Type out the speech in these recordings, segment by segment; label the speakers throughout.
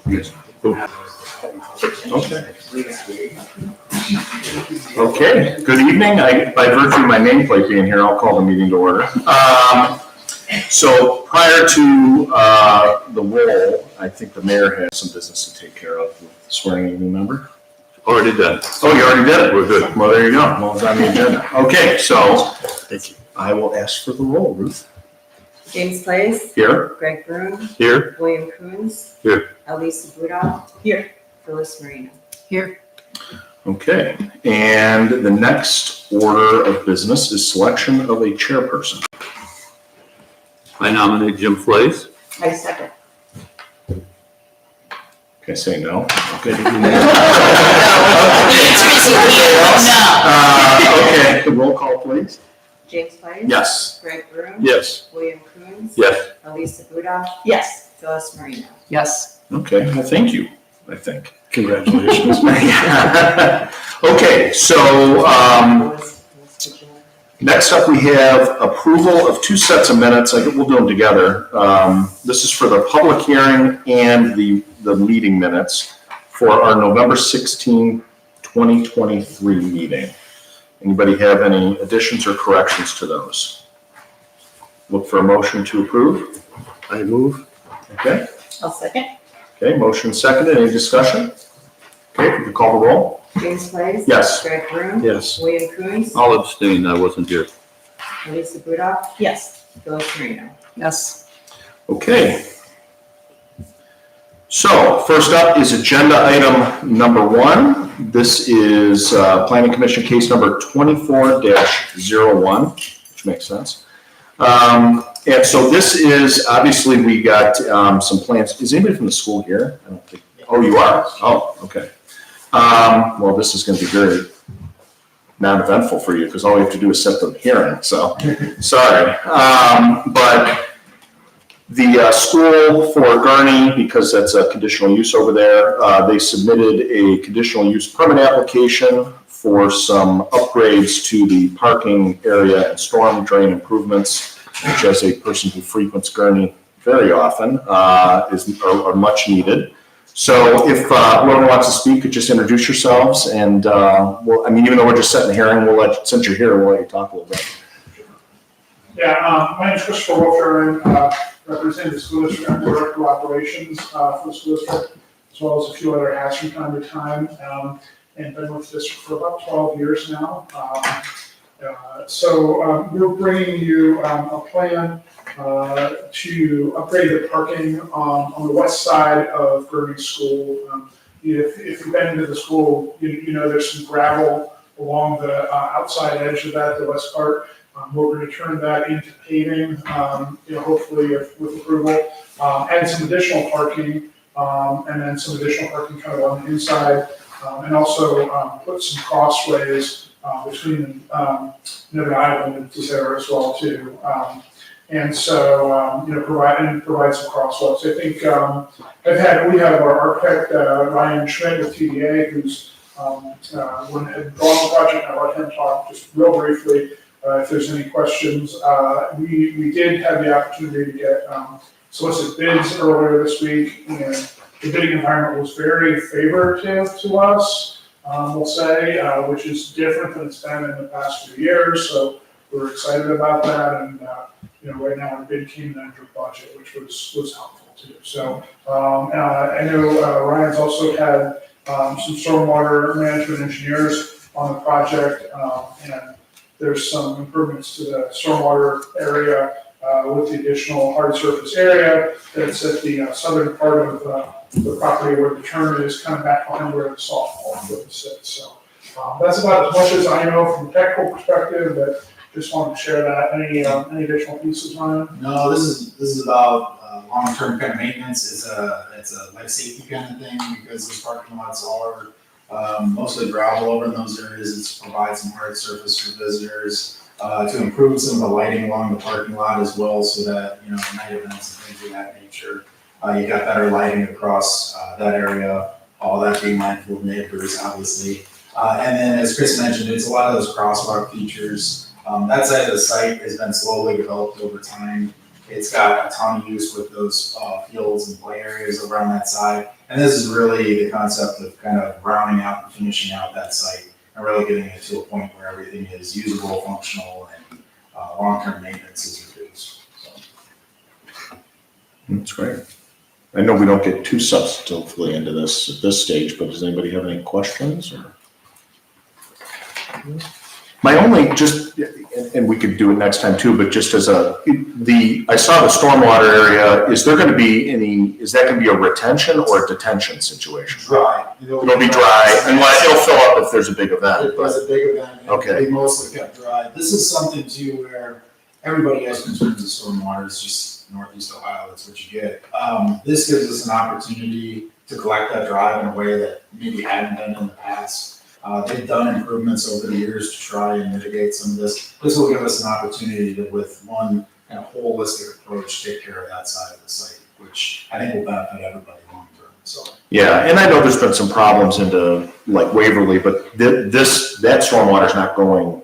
Speaker 1: Yes.
Speaker 2: Okay. Okay, good evening. By virtue of my nameplate being here, I'll call the meeting to order. So prior to the roll, I think the mayor has some business to take care of with swearing in a new member.
Speaker 1: Already done.
Speaker 2: Oh, you already did it?
Speaker 1: We're good.
Speaker 2: Well, there you go. Well, it's on the agenda. Okay, so
Speaker 1: Thank you.
Speaker 2: I will ask for the roll, Ruth.
Speaker 3: James Place.
Speaker 2: Here.
Speaker 3: Greg Broom.
Speaker 1: Here.
Speaker 3: William Coons.
Speaker 1: Here.
Speaker 3: Elisa Budoff. Here. Phyllis Marino. Here.
Speaker 2: Okay, and the next order of business is selection of a chairperson.
Speaker 1: I nominate Jim Flays.
Speaker 3: I second.
Speaker 2: Okay, say no. Okay. Okay, roll call, please.
Speaker 3: James Place.
Speaker 2: Yes.
Speaker 3: Greg Broom.
Speaker 1: Yes.
Speaker 3: William Coons.
Speaker 1: Yes.
Speaker 3: Elisa Budoff.
Speaker 4: Yes.
Speaker 3: Phyllis Marino.
Speaker 4: Yes.
Speaker 2: Okay, well, thank you, I think. Congratulations. Okay, so next up we have approval of two sets of minutes. I think we'll do them together. This is for the public hearing and the meeting minutes for our November 16, 2023 meeting. Anybody have any additions or corrections to those? Look for a motion to approve.
Speaker 1: I move.
Speaker 2: Okay.
Speaker 4: I'll second.
Speaker 2: Okay, motion seconded. Any discussion? Okay, if you could call the roll.
Speaker 3: James Place.
Speaker 2: Yes.
Speaker 3: Greg Broom.
Speaker 1: Yes.
Speaker 3: William Coons.
Speaker 1: I'll abstain. I wasn't here.
Speaker 3: Elisa Budoff.
Speaker 4: Yes.
Speaker 3: Phyllis Marino.
Speaker 4: Yes.
Speaker 2: Okay. So first up is agenda item number 1. This is Planning Commission case number 24-01, which makes sense. And so this is, obviously we got some plans. Is anybody from the school here? I don't think. Oh, you are? Oh, okay. Well, this is going to be very non-eventful for you because all we have to do is set the hearing, so sorry. But the school for Gurney, because that's a conditional use over there, they submitted a conditional use permit application for some upgrades to the parking area and storm drain improvements, which as a person who frequents Gurney very often are much needed. So if whoever wants to speak could just introduce yourselves and well, I mean, even though we're just setting the hearing, since you're here, we'll let you talk a little bit.
Speaker 5: Yeah, my name is Christopher Wolfern, representing the school district and director of operations for the school district, as well as a few other hats from time to time, and been with the district for about 12 years now. So we're bringing you a plan to upgrade the parking on the west side of Gurney School. If you've been into the school, you know there's some gravel along the outside edge of that, the west part. We're going to turn that into paving, hopefully with approval, add some additional parking, and then some additional parking kind of on the inside, and also put some crossways between the island and Cesaro as well too. And so, provide some crosswalks. I think we have our architect, Ryan Schmidt with TDA, who's when had drawn the project. I'll let him talk just real briefly if there's any questions. We did have the opportunity to get solicit bids earlier this week, and the bidding environment was very favorable to us, we'll say, which is different than it's been in the past few years. So we're excited about that, and right now our bid came in under budget, which was helpful too. So I know Ryan's also had some stormwater management engineers on the project, and there's some improvements to the stormwater area with the additional hard surface area that's at the southern part of the property where the turn is, kind of back behind where the softball field sits. So that's about as much as I know from a technical perspective, but just wanted to share that. Any additional pieces, Ryan?
Speaker 6: No, this is about long-term kind of maintenance. It's a life safety kind of thing because those parking lots are mostly gravel over in those areas. It's to provide some hard surface for visitors, to improve some of the lighting along the parking lot as well, so that night events and things of that nature, you got better lighting across that area. All that being mindful of neighbors, obviously. And then, as Chris mentioned, it's a lot of those crosswalk features. That side of the site has been slowly developed over time, It's got a ton of use with those fields and play areas around that side. And this is really the concept of kind of rounding out and finishing out that site and really getting it to a point where everything is usable, functional, and long-term maintenance is reduced. So.
Speaker 2: That's great. I know we don't get too substantively into this at this stage, but does anybody have any questions or? My only, and we could do it next time too, but just as I saw the stormwater area, is that gonna be a retention or a detention situation?
Speaker 6: Dry.
Speaker 2: It'll be dry, and it'll fill up if there's a big event,
Speaker 6: It was
Speaker 2: but,
Speaker 6: a big event, and
Speaker 2: Okay.
Speaker 6: they mostly kept dry. This is something too where everybody has concerns of stormwater, it's just Northeast Ohio, that's what you get. This gives us an opportunity to collect that drive in a way that maybe hadn't been in the past. They've done improvements over the years to try and mitigate some of this. This will give us an opportunity to, with one kind of holistic approach, take care of that side of the site, which I think will benefit everybody long term, so.
Speaker 2: yeah, and I know there's been some problems into like Waverly, but that stormwater's not going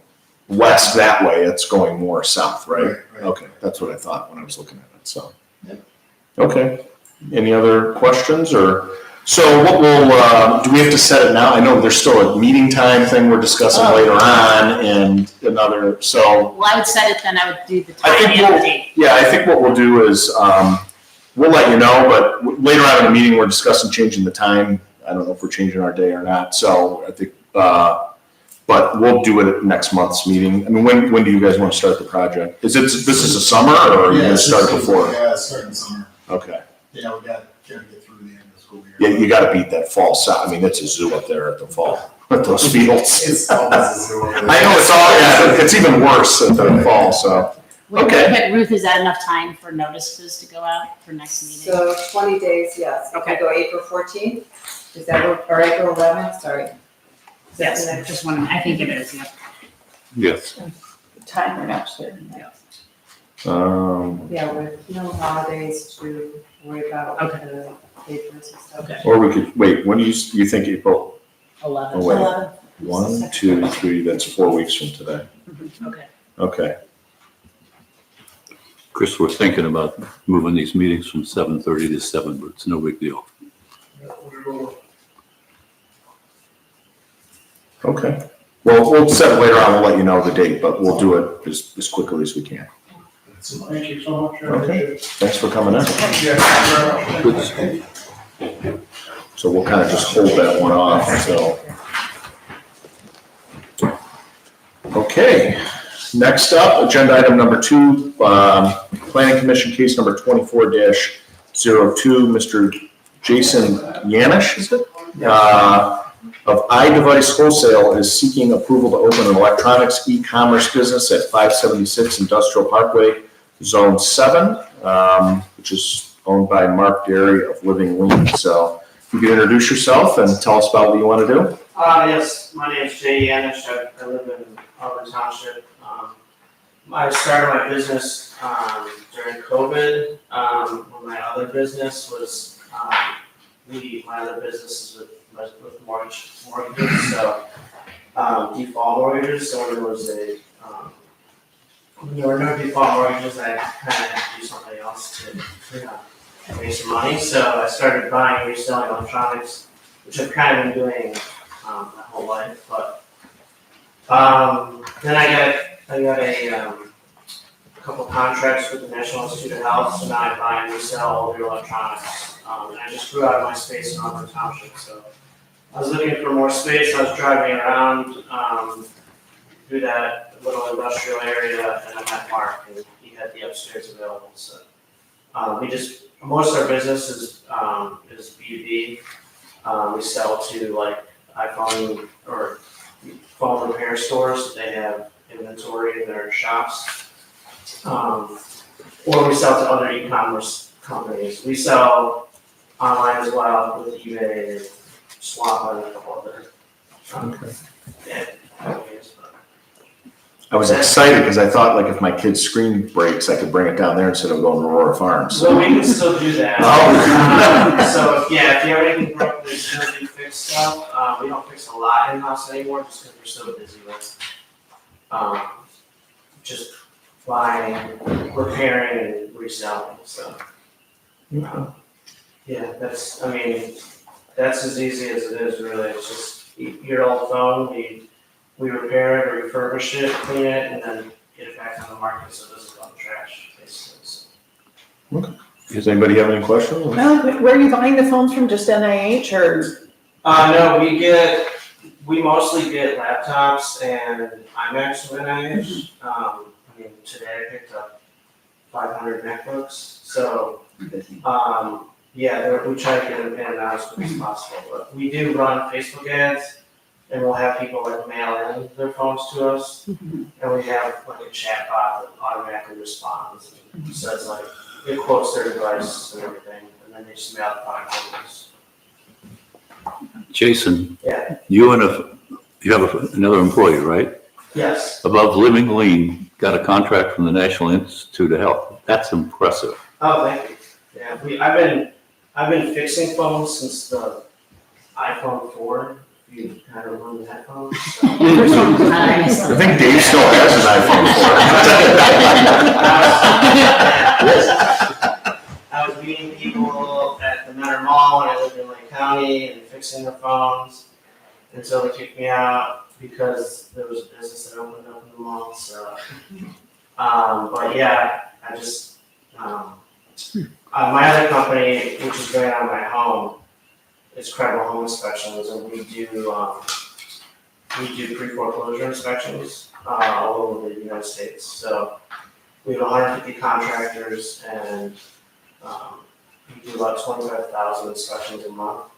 Speaker 2: west that way, it's going more south, right?
Speaker 6: Right.
Speaker 2: Okay, that's what I thought when I was looking at it, so.
Speaker 6: Yep.
Speaker 2: Okay, any other questions or, so what do we have to set it now? I know there's still a meeting time thing we're discussing later on and another, so.
Speaker 4: Well, I would set it, then I would do the
Speaker 2: I
Speaker 4: time
Speaker 2: think
Speaker 4: and the date.
Speaker 2: Yeah, I think what we'll do is, we'll let you know, but later on in the meeting, we're discussing changing the time. I don't know if we're changing our day or not, so I think, but we'll do it at next month's meeting. I mean, when do you guys want to start the project? This is a summer, or are you gonna start before?
Speaker 6: Yeah, starting summer.
Speaker 2: Okay,
Speaker 6: Yeah, we gotta get through the end of the school year.
Speaker 2: yeah, you gotta beat that fall I mean, it's a zoo up there at the fall, at those fields.
Speaker 6: It's always a zoo over there.
Speaker 2: I know, it's even worse at the fall, so. Okay.
Speaker 4: But Ruth, is that enough time for notices to go out for next meeting?
Speaker 3: So 20 days, yes. If I
Speaker 4: Okay.
Speaker 3: go April 14th, is that what, or April 11th, sorry. Is that the
Speaker 4: Yes,
Speaker 3: next
Speaker 4: just one, I think it is, yeah.
Speaker 1: Yes.
Speaker 3: time we're not certain? Yeah, with no holidays to worry about
Speaker 4: Okay.
Speaker 3: the papers and stuff.
Speaker 4: Okay.
Speaker 2: Or we could, wait, when do you think April?
Speaker 4: 11.
Speaker 2: Oh, wait. 1, 2, 3, that's 4 weeks from today.
Speaker 4: Okay.
Speaker 2: Okay.
Speaker 1: Chris, we're thinking about moving these meetings from 7:30 to 7, but it's no big deal.
Speaker 2: Okay. Well, we'll set it later on, we'll let you know the date, but we'll do it as quickly as we can.
Speaker 5: Thank you so much. I
Speaker 2: Okay.
Speaker 5: appreciate it.
Speaker 2: Thanks for coming in.
Speaker 5: Yeah, thank you very much.
Speaker 1: Good.
Speaker 2: So we'll kind of just hold that one off, so. Okay, next up, agenda item number 2, Planning Commission case number 24-02, Mr. Jason Yanish, is it? Of iDevice Wholesale is seeking approval to open an electronics e-commerce business at 576 Industrial Parkway, Zone 7, which is owned by Mark Derry of Living Lean. So you can introduce yourself and tell us about what you want to do.
Speaker 7: Yes, my name is Jay Yanish. I live in Auburn Township. I started my business during COVID. When my other business was, my other business is with mortgages. So default mortgages. So when there was when there were no default mortgages, I kind of had to do something else to make some money. So I started buying and reselling electronics, which I've kind of been doing my whole life. But then I got a couple contracts with the National Institute of Health, so now I buy and resell all their electronics. And I just grew out of my space in Auburn Township, so I was looking for more space. I was driving around through that little industrial area, and I met Mark, and he had the upstairs available. So most of our business is B2B. We sell to like iPhone or phone repair stores. They have inventory in their shops. Or we sell to other e-commerce companies. We sell online as well with eBay and Swap and a couple other companies. But
Speaker 2: I was excited because I thought like if my kid's screen breaks, I could bring it down there instead of going to Aurora Farms.
Speaker 7: So we can still do that.
Speaker 2: Oh.
Speaker 7: So yeah, if you have anything broken, we still do fix stuff. We don't fix a lot in-house anymore just because we're so busy with just buying, repairing, and reselling, so. Yeah, that's as easy as it is, really. It's just your old phone, we repair it, or refurbish it, clean it, and then get it back on the market so it doesn't go in the trash, basically. So.
Speaker 2: Does anybody have any questions?
Speaker 8: Well, where are you buying the phones from, just NIH or?
Speaker 7: No, we mostly get laptops and iMacs from NIH. Today I picked up 500 MacBooks, so, we try to get them in and out as quick as possible. But we do run Facebook ads, and we'll have people like mail in their phones to us, and we have like a chat bot that automatically responds and says like, it quotes their device and everything, and then they just mail the product to us.
Speaker 1: Jason,
Speaker 7: Yeah.
Speaker 1: you have another employee, right?
Speaker 7: Yes.
Speaker 1: Above Living Lean, got a contract from the National Institute of Health. That's impressive.
Speaker 7: Oh, thank you. Yeah, I've been fixing phones since the iPhone 4. You kind of remember that phone? So.
Speaker 2: I think Dave still has an iPhone 4.
Speaker 7: I was meeting people at the Menor Mall when I lived in Lake County and fixing their phones until they kicked me out because there was a business that opened up in the mall. So, but yeah, I just my other company, which is going on my home, is Credible Home Inspections, and we do pre-foreclosure inspections all over the United States. So we have 150 contractors, and we do about 25,000 inspections a month.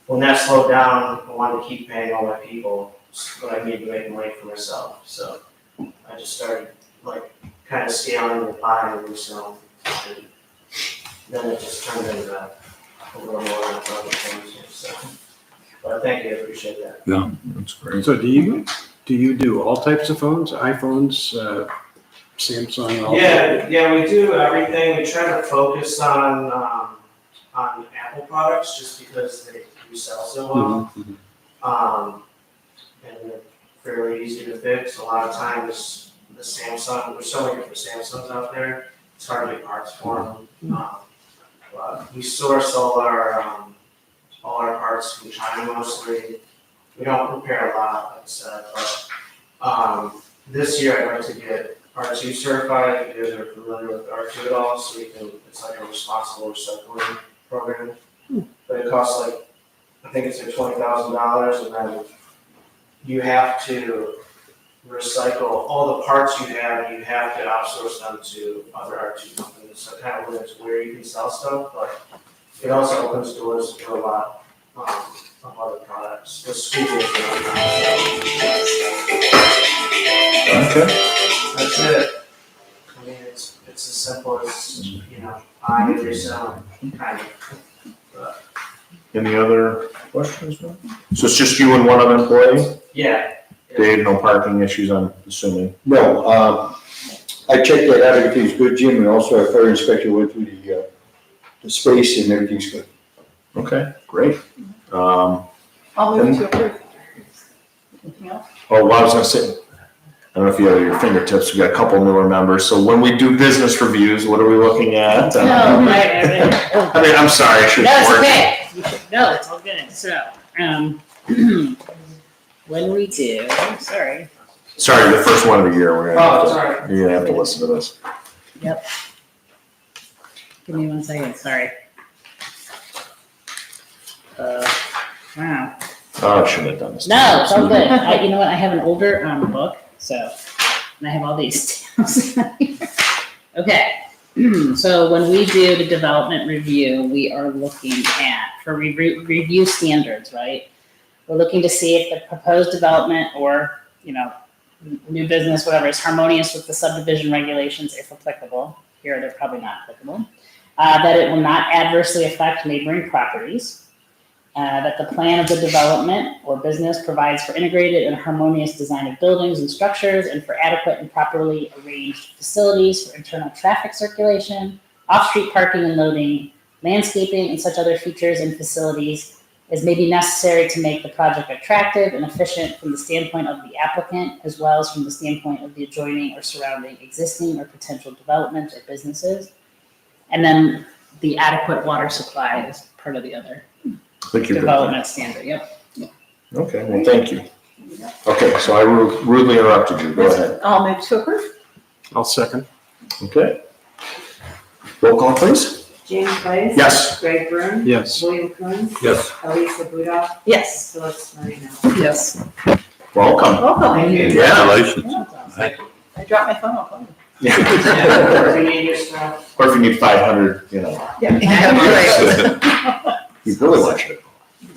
Speaker 7: When that slowed down, I wanted to keep paying all my people, but I needed to make money for myself. So I just started kind of scaling the pie and reselling. And then it just turned into a little more than other things. So, but thank you, I appreciate that.
Speaker 2: That's great.
Speaker 9: So do you do all types of phones, iPhones, Samsung? All
Speaker 7: Yeah, we do everything. We try to focus on Apple products just because they do sell so well. And they're fairly easy to fix. A lot of times the Samsung, there's so many different Samsungs out there, it's hard to get parts for them. But we source all our parts from China mostly. We don't repair a lot, like I said, but this year I'd like to get R2 certified. If you guys are familiar with R2 at all, so it's like a responsible recycling program. But it costs I think it's $20,000, and then you have to recycle all the parts you have to outsource them to other R2 companies. So it kind of limits where you can sell stuff, but it also opens doors to a lot of other products. The school district.
Speaker 2: Okay.
Speaker 7: That's it. I mean, it's as simple as, buy and resell, kind of. But,
Speaker 2: Any other questions? So it's just you and one other employee?
Speaker 7: yeah.
Speaker 2: Dave, no parking issues, I'm assuming?
Speaker 10: No, I checked that out, everything's good, Jim, and also our fire inspector went through the space and everything's good.
Speaker 2: Okay, great.
Speaker 8: I'll move to approve. Anything else?
Speaker 2: I was gonna say, I don't know if you have your fingertips, we got a couple newer members, so when we do business reviews, what are we looking at? I mean, I'm sorry, I should.
Speaker 4: No, it's okay. No, it's all good. So, when we do, sorry.
Speaker 2: Sorry, the first one of the year, we're
Speaker 7: Oh,
Speaker 2: gonna
Speaker 7: sorry.
Speaker 2: you're gonna have to listen to this.
Speaker 4: Give me 1 second, sorry. Wow.
Speaker 2: Oh, I shouldn't have done this.
Speaker 4: No, it's all good. You know what? I have an older book, and I have all these stamps. Okay. So when we do the development review, we are looking at, for review standards, right? We're looking to see if the proposed development or, new business, whatever, is harmonious with the subdivision regulations, if applicable. Here, they're probably not applicable. That it will not adversely affect neighboring properties. That the plan of the development or business provides for integrated and harmonious design of buildings and structures and for adequate and properly arranged facilities for internal traffic circulation, off-street parking and loading, landscaping, and such other features and facilities as may be necessary to make the project attractive and efficient from the standpoint of the applicant, as well as from the standpoint of the adjoining or surrounding existing or potential developments or businesses. And then the adequate water supply is part of the other
Speaker 2: Thank you.
Speaker 4: development standard, yep.
Speaker 2: Okay, well, thank you. Okay, so I rudely interrupted you. Go ahead.
Speaker 8: I'll move to approve.
Speaker 9: I'll second.
Speaker 2: Okay. Roll call, please.
Speaker 3: James Place.
Speaker 2: Yes.
Speaker 3: Greg Broom.
Speaker 9: Yes.
Speaker 3: William Coons.
Speaker 1: Yes.
Speaker 3: Elisa Buda.
Speaker 8: Yes.
Speaker 3: Phyllis Marino.
Speaker 8: Yes.
Speaker 2: Welcome.
Speaker 8: Welcome.
Speaker 1: Congratulations.
Speaker 8: I dropped my phone, I'll call you.
Speaker 7: If you need your stuff.
Speaker 2: Or if you need 500, you know,
Speaker 8: Yeah.
Speaker 2: you really want it.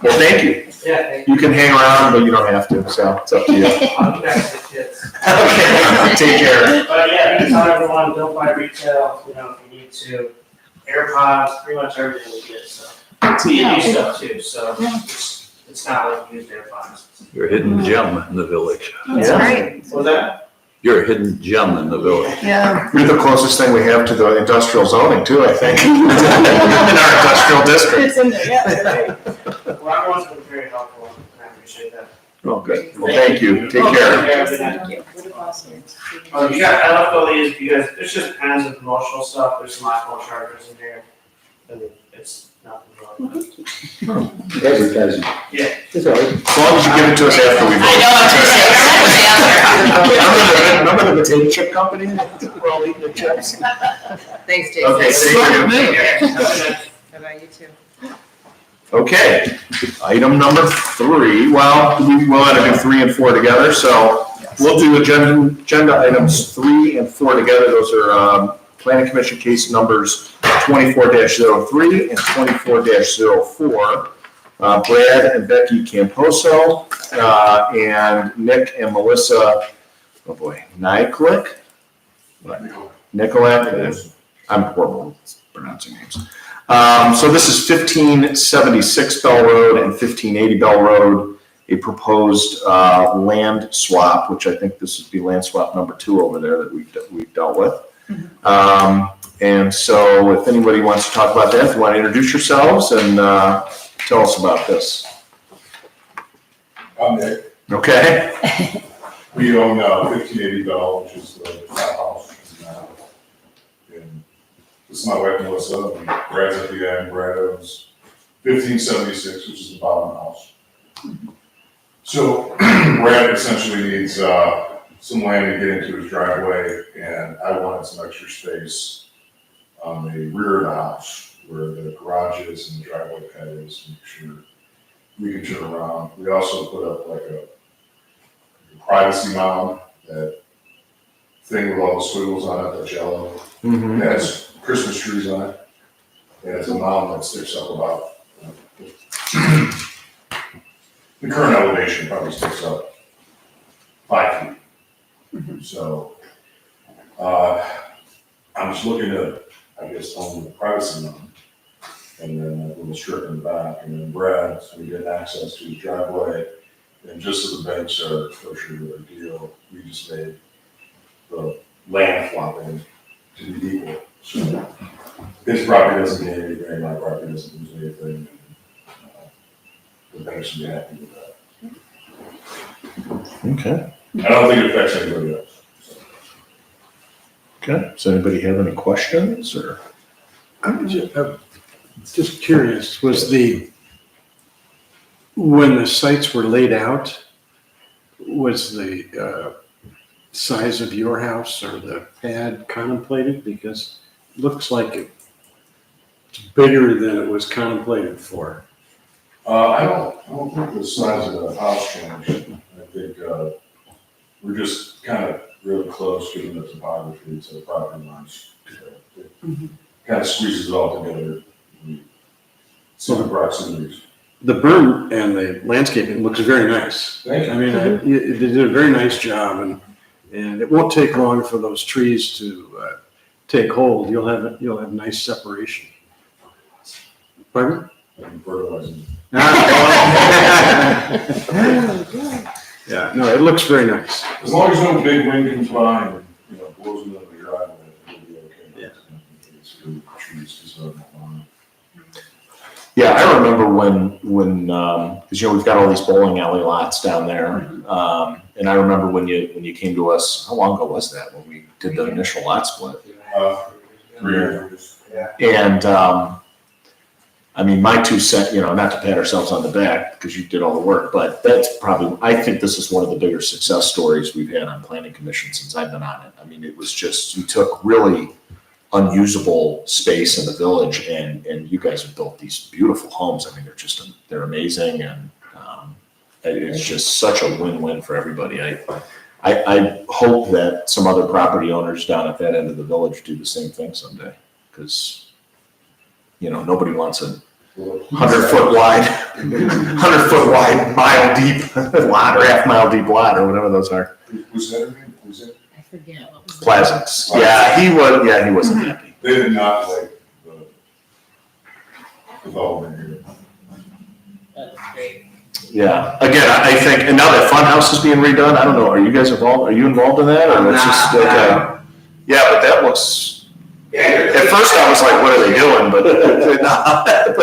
Speaker 2: Well, thank you.
Speaker 7: Yeah, thank
Speaker 2: You can hang around, but you don't have to, so it's up to you.
Speaker 7: you. I'll be back to the kids.
Speaker 2: Okay, take care.
Speaker 7: But yeah, you can tell everyone, don't buy retail, you know, if you need to. AirPods, pretty much everything we get, so. We get new stuff too, so it's not like used AirPods.
Speaker 1: You're a hidden gem in the village.
Speaker 8: That's
Speaker 2: Yeah.
Speaker 8: great.
Speaker 7: What was that?
Speaker 1: You're a hidden gem in the village.
Speaker 8: Yeah.
Speaker 2: You're the closest thing we have to the industrial zoning too, I think. In our industrial district.
Speaker 8: It's in there, yeah, you're right.
Speaker 7: Well, everyone's been very helpful, and I appreciate that.
Speaker 2: Oh, good. Well, thank you. Take care.
Speaker 7: Yeah, good night.
Speaker 8: Thank you.
Speaker 7: You got, I left all these because it's just pens and promotional stuff, there's some iPhone chargers in here. And it's nothing wrong with it.
Speaker 10: Advertising.
Speaker 7: Yeah.
Speaker 10: It's all right.
Speaker 2: As long as you give it to us after we vote. Remember the potato chip company? We're all eating the chips.
Speaker 3: Thanks, Jason.
Speaker 2: Okay, thank you.
Speaker 3: How about you too?
Speaker 2: Okay, item number 3, well, we'll have to do 3 and 4 together, so we'll do agenda items 3 and 4 together. Those are planning commission case numbers 24-03 and 24-04. Brad and Becky Camposo, and Nick and Melissa, oh boy, Nikolic? Nicolak, I'm horrible at pronouncing names. So this is 1576 Bell Road and 1580 Bell Road, a proposed land swap, which I think this would be land swap number 2 over there that we've dealt with. And so if anybody wants to talk about that, if you want to introduce yourselves and tell us about this.
Speaker 11: I'm Nick.
Speaker 2: Okay?
Speaker 11: We own 1580 Bell, which is the flat house. And this is my wife Melissa, and Brad's at the end. Brad owns 1576, which is the bottom house. So Brad essentially needs some land to get into his driveway, and I wanted some extra space on the rear of the house where the garage is and the driveway pad is, to make sure we can turn around. We also put up like a privacy mound, that thing with all the squiggles on it, that's yellow. It has Christmas trees on it. And it's a mound that sticks up about, the current elevation probably sticks up 5 feet. So, I'm just looking to, I guess, own the privacy mound. And then a little strip in the back, and then Brad, so we get access to his driveway. And just so the banks are kosher with our deal, we just made the land flopping to be equal. So his property doesn't gain anything, my property doesn't lose anything. And the banks should be happy with that.
Speaker 2: Okay.
Speaker 11: I don't think it affects anybody else.
Speaker 2: Okay. Does anybody have any questions or?
Speaker 9: I'm just curious, when the sites were laid out, was the size of your house or the pad contemplated? Because it looks like it's bigger than it was contemplated for.
Speaker 11: I don't think the size of the house changed. I think, we're just kind of really close given the topography to the property lines. It kind of squeezes it all together. So the proximities.
Speaker 9: The berm and the landscaping looks very nice.
Speaker 11: Thank you.
Speaker 9: I mean, they did a very nice job, and it won't take long for those trees to take hold. You'll have nice separation. Pardon?
Speaker 11: And fertilizing.
Speaker 9: Yeah, no, it looks very nice.
Speaker 11: As long as no big wind comes by and, blows into the driveway, it'll be okay.
Speaker 9: Yeah.
Speaker 11: It's good trees, just on that line.
Speaker 2: Yeah, I remember when, cause we've got all these bowling alley lots down there. And I remember when you came to us, how long ago was that, when we did the initial lot split?
Speaker 11: 3 years.
Speaker 2: And, I mean, my 2 cents, not to pat ourselves on the back, because you did all the work, but that's probably, I think this is one of the bigger success stories we've had on planning commission since I've been on it. I mean, it was just, you took really unusable space in the village and you guys have built these beautiful homes. I mean, they're amazing and, it's just such a win-win for everybody. I hope that some other property owners down at that end of the village do the same thing someday, because, nobody wants a 100-foot wide, mile deep lot or half-mile deep lot or whatever those are.
Speaker 11: Who's that again? Who's that?
Speaker 4: I forget what was.
Speaker 2: Pleasance. Yeah, he wasn't happy.
Speaker 11: They did not like the development here.
Speaker 4: That was great.
Speaker 2: Yeah, again, I think, and now that fun house is being redone, I don't know, are you guys involved, are you involved in that, or it's just, okay? Yeah, but that looks, at first I was like, what are they doing, but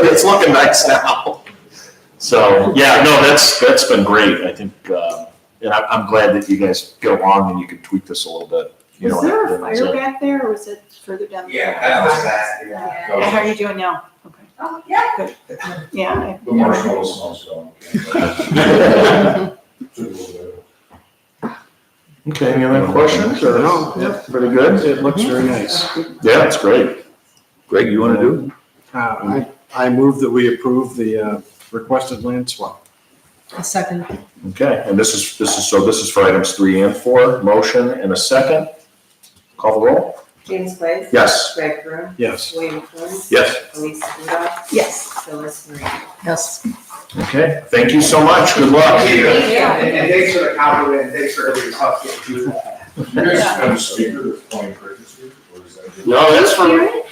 Speaker 2: it's looking nice now. So, yeah, no, that's been great, I think, and I'm glad that you guys get along and you can tweak this a little bit.
Speaker 8: Was there a fire back there or was it further down the road?
Speaker 7: that was that.
Speaker 8: And how are you doing now? Okay.
Speaker 3: Oh, yeah.
Speaker 8: Good. Yeah.
Speaker 11: The marshmallow smells gone.
Speaker 2: Okay, any other questions, or
Speaker 9: No, yeah.
Speaker 2: pretty good?
Speaker 9: It looks very nice.
Speaker 2: Yeah, it's great.
Speaker 1: Greg, you want to do it?
Speaker 9: I move that we approve the requested land swap.
Speaker 8: A second.
Speaker 2: Okay, and this is for items 3 and 4, motion and a second. Call the roll?
Speaker 3: James Blake.
Speaker 2: Yes.
Speaker 3: Greg Broom.
Speaker 9: Yes.
Speaker 3: William Flynn.
Speaker 2: Yes.
Speaker 3: Elise Rudolph.
Speaker 8: Yes.
Speaker 3: Phyllis Marine.
Speaker 8: Yes.
Speaker 2: Okay, thank you so much, good luck.
Speaker 3: Thank you.
Speaker 7: And thanks for the compliment, thanks for everybody's help getting through that.
Speaker 11: You guys have a speaker that's playing cricket here, or is that just?
Speaker 2: No, that's for,
Speaker 8: Yeah.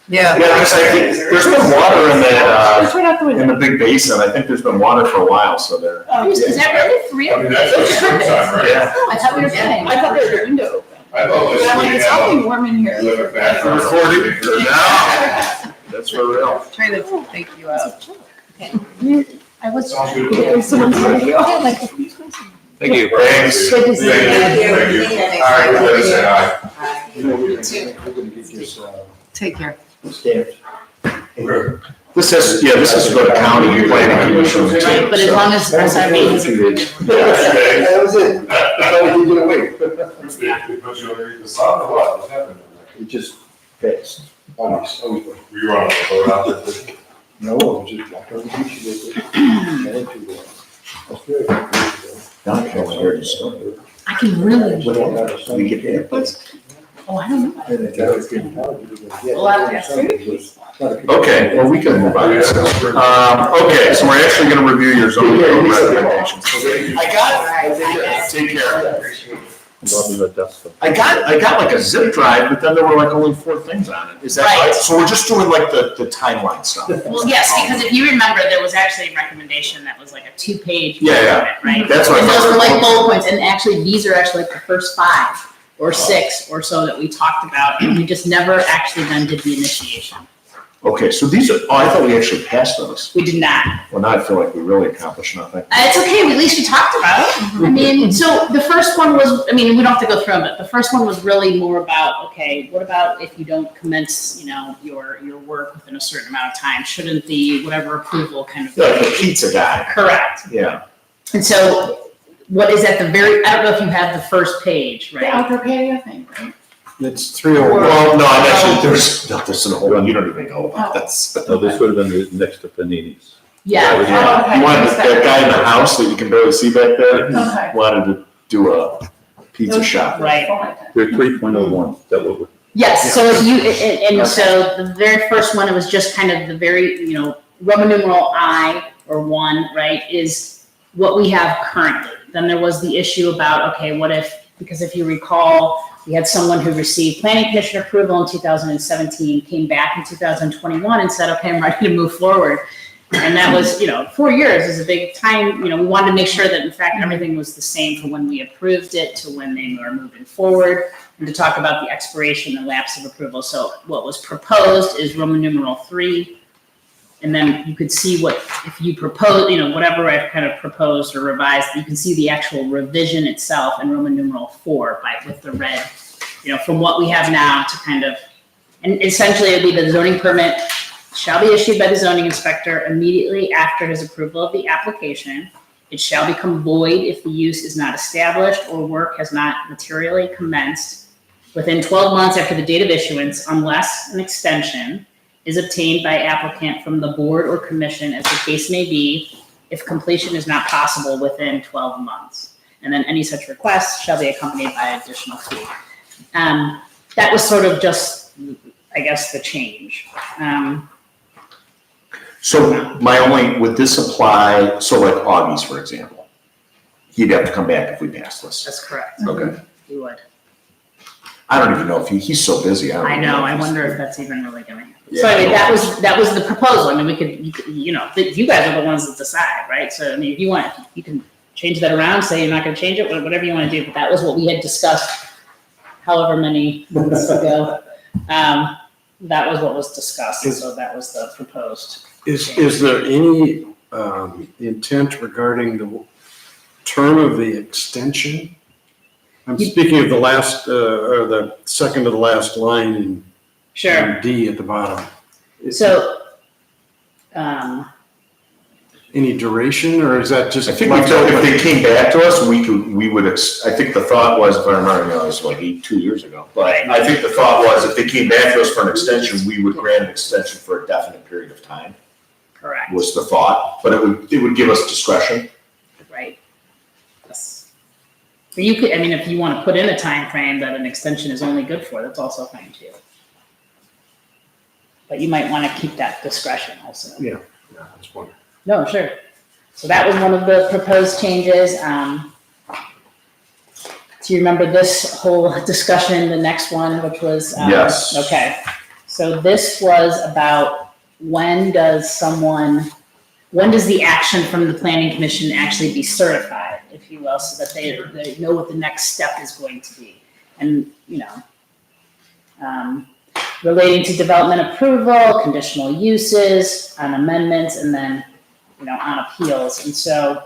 Speaker 2: yeah, because I think there's been water in that,
Speaker 8: It's right out the
Speaker 2: in
Speaker 8: window.
Speaker 2: the big basin, I think there's been water for a while, so they're.
Speaker 4: Is that really for real?
Speaker 11: I mean, that's like springtime, right?
Speaker 2: Yeah.
Speaker 4: I thought we were playing.
Speaker 8: I thought there was a window open.
Speaker 11: I thought
Speaker 8: But I'm like, it's
Speaker 11: this
Speaker 8: awfully warm in here.
Speaker 11: live it back.
Speaker 2: Recording. No, that's for real.
Speaker 8: Trying to take you out.
Speaker 4: I was.
Speaker 11: Sounds good.
Speaker 8: There's someone's video.
Speaker 1: Thank you.
Speaker 2: Thanks.
Speaker 4: Good to see you.
Speaker 11: Thank you. All right, everybody say aye.
Speaker 10: We're gonna get this,
Speaker 8: Take care.
Speaker 10: stamped.
Speaker 11: Okay.
Speaker 2: This is to go to county planning commission too.
Speaker 4: But as long as SRB has approved.
Speaker 10: That was it. That's all we did away.
Speaker 11: Because you already decided what happened.
Speaker 10: It just passed. Always.
Speaker 11: Were you on a boat out there?
Speaker 10: No, it was just like, oh, you should get it. That's good.
Speaker 2: Now I can only hear you, so.
Speaker 4: I can really.
Speaker 2: We get there.
Speaker 4: Oh, I don't know.
Speaker 2: Okay, well, we can move on. Okay, so we're actually gonna review your zoning code recommendations. I got it. Take care. I got like a zip drive, but then there were like only 4 things on it. Is that right?
Speaker 4: Right.
Speaker 2: So we're just doing like the timeline stuff.
Speaker 4: Well, yes, because if you remember, there was actually a recommendation that was like a 2-page.
Speaker 2: Yeah, yeah.
Speaker 4: document, Right?
Speaker 2: That's what I
Speaker 4: And those were like
Speaker 2: thought.
Speaker 4: bullet points, and actually, these are actually like the first 5 or 6 or so that we talked about, and we just never actually then did the initiation.
Speaker 2: Okay, so these are, I thought we actually passed those.
Speaker 4: We did not.
Speaker 2: Well, now I feel like we really accomplished nothing.
Speaker 4: It's okay, at least we talked about it. I mean, so the first one was, I mean, we don't have to go through them, but the first one was really more about, okay, what about if you don't commence, your work within a certain amount of time? Shouldn't the whatever approval kind of.
Speaker 2: Like the pizza guy.
Speaker 4: Correct.
Speaker 2: Yeah.
Speaker 4: And so what is at the very, I don't know if you have the first page,
Speaker 8: The
Speaker 4: right?
Speaker 8: outdoor patio thing, right?
Speaker 9: It's 301.
Speaker 2: Well, no, I'm actually, there's a whole one, you don't even know about this.
Speaker 1: No, this would have been next to Panini's.
Speaker 4: Yeah.
Speaker 8: Oh, okay.
Speaker 2: You wanted, that guy in the house that you can barely see back there,
Speaker 8: Okay.
Speaker 2: wanted to do a pizza shop.
Speaker 4: Right.
Speaker 1: They're 3.01, is that what we're?
Speaker 4: Yes, so if you, and so the very first one, it was just kind of the very, Roman numeral I or 1, right, is what we have currently. Then there was the issue about, okay, what if, because if you recall, we had someone who received planning commission approval in 2017, came back in 2021 and said, okay, I'm ready to move forward. And that was, 4 years is a big time. We wanted to make sure that in fact, everything was the same from when we approved it to when they were moving forward, and to talk about the expiration and lapse of approval. So what was proposed is Roman numeral 3 And then you could see what, if you propose, whatever I've kind of proposed or revised, you can see the actual revision itself in Roman numeral 4 with the red, from what we have now to kind of, and essentially it'd be the zoning permit shall be issued by the zoning inspector immediately after his approval of the application. It shall become void if the use is not established or work has not materially commenced within 12 months after the date of issuance, unless an extension is obtained by applicant from the board or commission, as the case may be, if completion is not possible within 12 months. And then any such request shall be accompanied by additional fee. That was sort of just, I guess, the change.
Speaker 2: So would this apply, so like Augie's, for example? He'd have to come back if we passed this.
Speaker 4: That's correct.
Speaker 2: Okay.
Speaker 4: You would.
Speaker 2: I don't even know if he's so busy.
Speaker 4: I
Speaker 2: don't
Speaker 4: know,
Speaker 2: if
Speaker 4: I
Speaker 2: he's-
Speaker 4: wonder if that's even really gonna happen.
Speaker 2: Yeah.
Speaker 4: So I mean, that was the proposal. I mean, we could, you guys are the ones that decide, right? So I mean, if you want, you can change that around, say you're not gonna change it, whatever you wanna do, but that was what we had discussed however many months ago. That was what was discussed, so that was the proposed.
Speaker 9: Is there any intent regarding the term of the extension? I'm speaking of the last, or the second to the last line in
Speaker 4: Sure,
Speaker 9: D at the bottom.
Speaker 4: so,
Speaker 9: Any duration, or is that just?
Speaker 2: I think if they came back to us, I think the thought was, if I remember, it was like 2 years ago. But I think the thought was, if they came back to us for an extension, we would grant an extension for a definite period of time,
Speaker 4: correct,
Speaker 2: was the thought. But it would give us discretion.
Speaker 4: right? Yes. But you could, I mean, if you wanna put in a time frame that an extension is only good for, that's also fine too. But you might wanna keep that discretion also.
Speaker 9: Yeah, that's one.
Speaker 4: No, sure. So that was one of the proposed changes. Do you remember this whole discussion, the next one, which was?
Speaker 2: Yes.
Speaker 4: Okay. So this was about when does the action from the planning commission actually be certified, if you will, so that they know what the next step is going to be. And, relating to development approval, conditional uses, on amendments, and then on appeals, and so.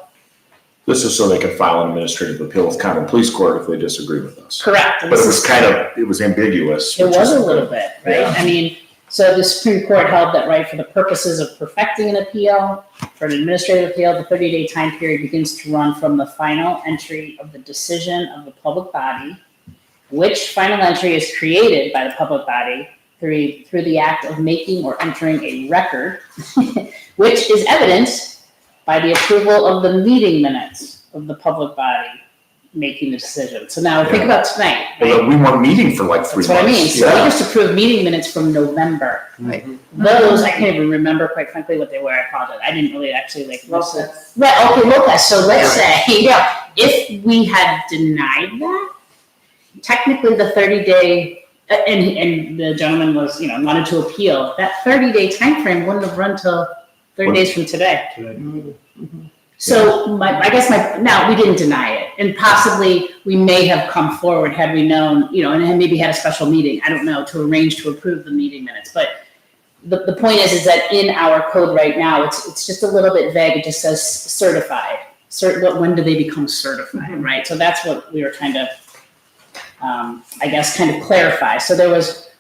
Speaker 2: This is so they could file an administrative appeal with common police court if they disagree with us.
Speaker 4: Correct. and
Speaker 2: But
Speaker 4: this
Speaker 2: it
Speaker 4: is-
Speaker 2: was ambiguous.
Speaker 4: It
Speaker 2: which
Speaker 4: was
Speaker 2: is
Speaker 4: a little
Speaker 2: good.
Speaker 4: bit, right?
Speaker 2: Yeah.
Speaker 4: I mean, so the Supreme Court held that, right, for the purposes of perfecting an appeal, for an administrative appeal, the 30-day time period begins to run from the final entry of the decision of the public body, which final entry is created by the public body through the act of making or entering a record, which is evidenced by the approval of the meeting minutes of the public body making the decision. So now think about tonight, right?
Speaker 2: Well, we weren't meeting for like 3
Speaker 4: That's
Speaker 2: months.
Speaker 4: what I mean. So we
Speaker 2: Yeah.
Speaker 4: just approved meeting minutes from November.
Speaker 8: Right.
Speaker 4: Those, I can't even remember quite frankly what they were. I apologize. I didn't really actually listen.
Speaker 3: Lopez.
Speaker 4: Right, okay, Lopez. So let's say, if we had denied that, technically the 30-day, and the gentleman was, wanted to appeal, that 30-day timeframe wouldn't have run till 30 days from today. So now we didn't deny it, and possibly we may have come forward had we known, and maybe had a special meeting, I don't know, to arrange to approve the meeting minutes. But the point is that in our code right now, it's just a little bit vague. It just says certified. When do they become certified, right? So that's what we were trying to, kind of clarify. So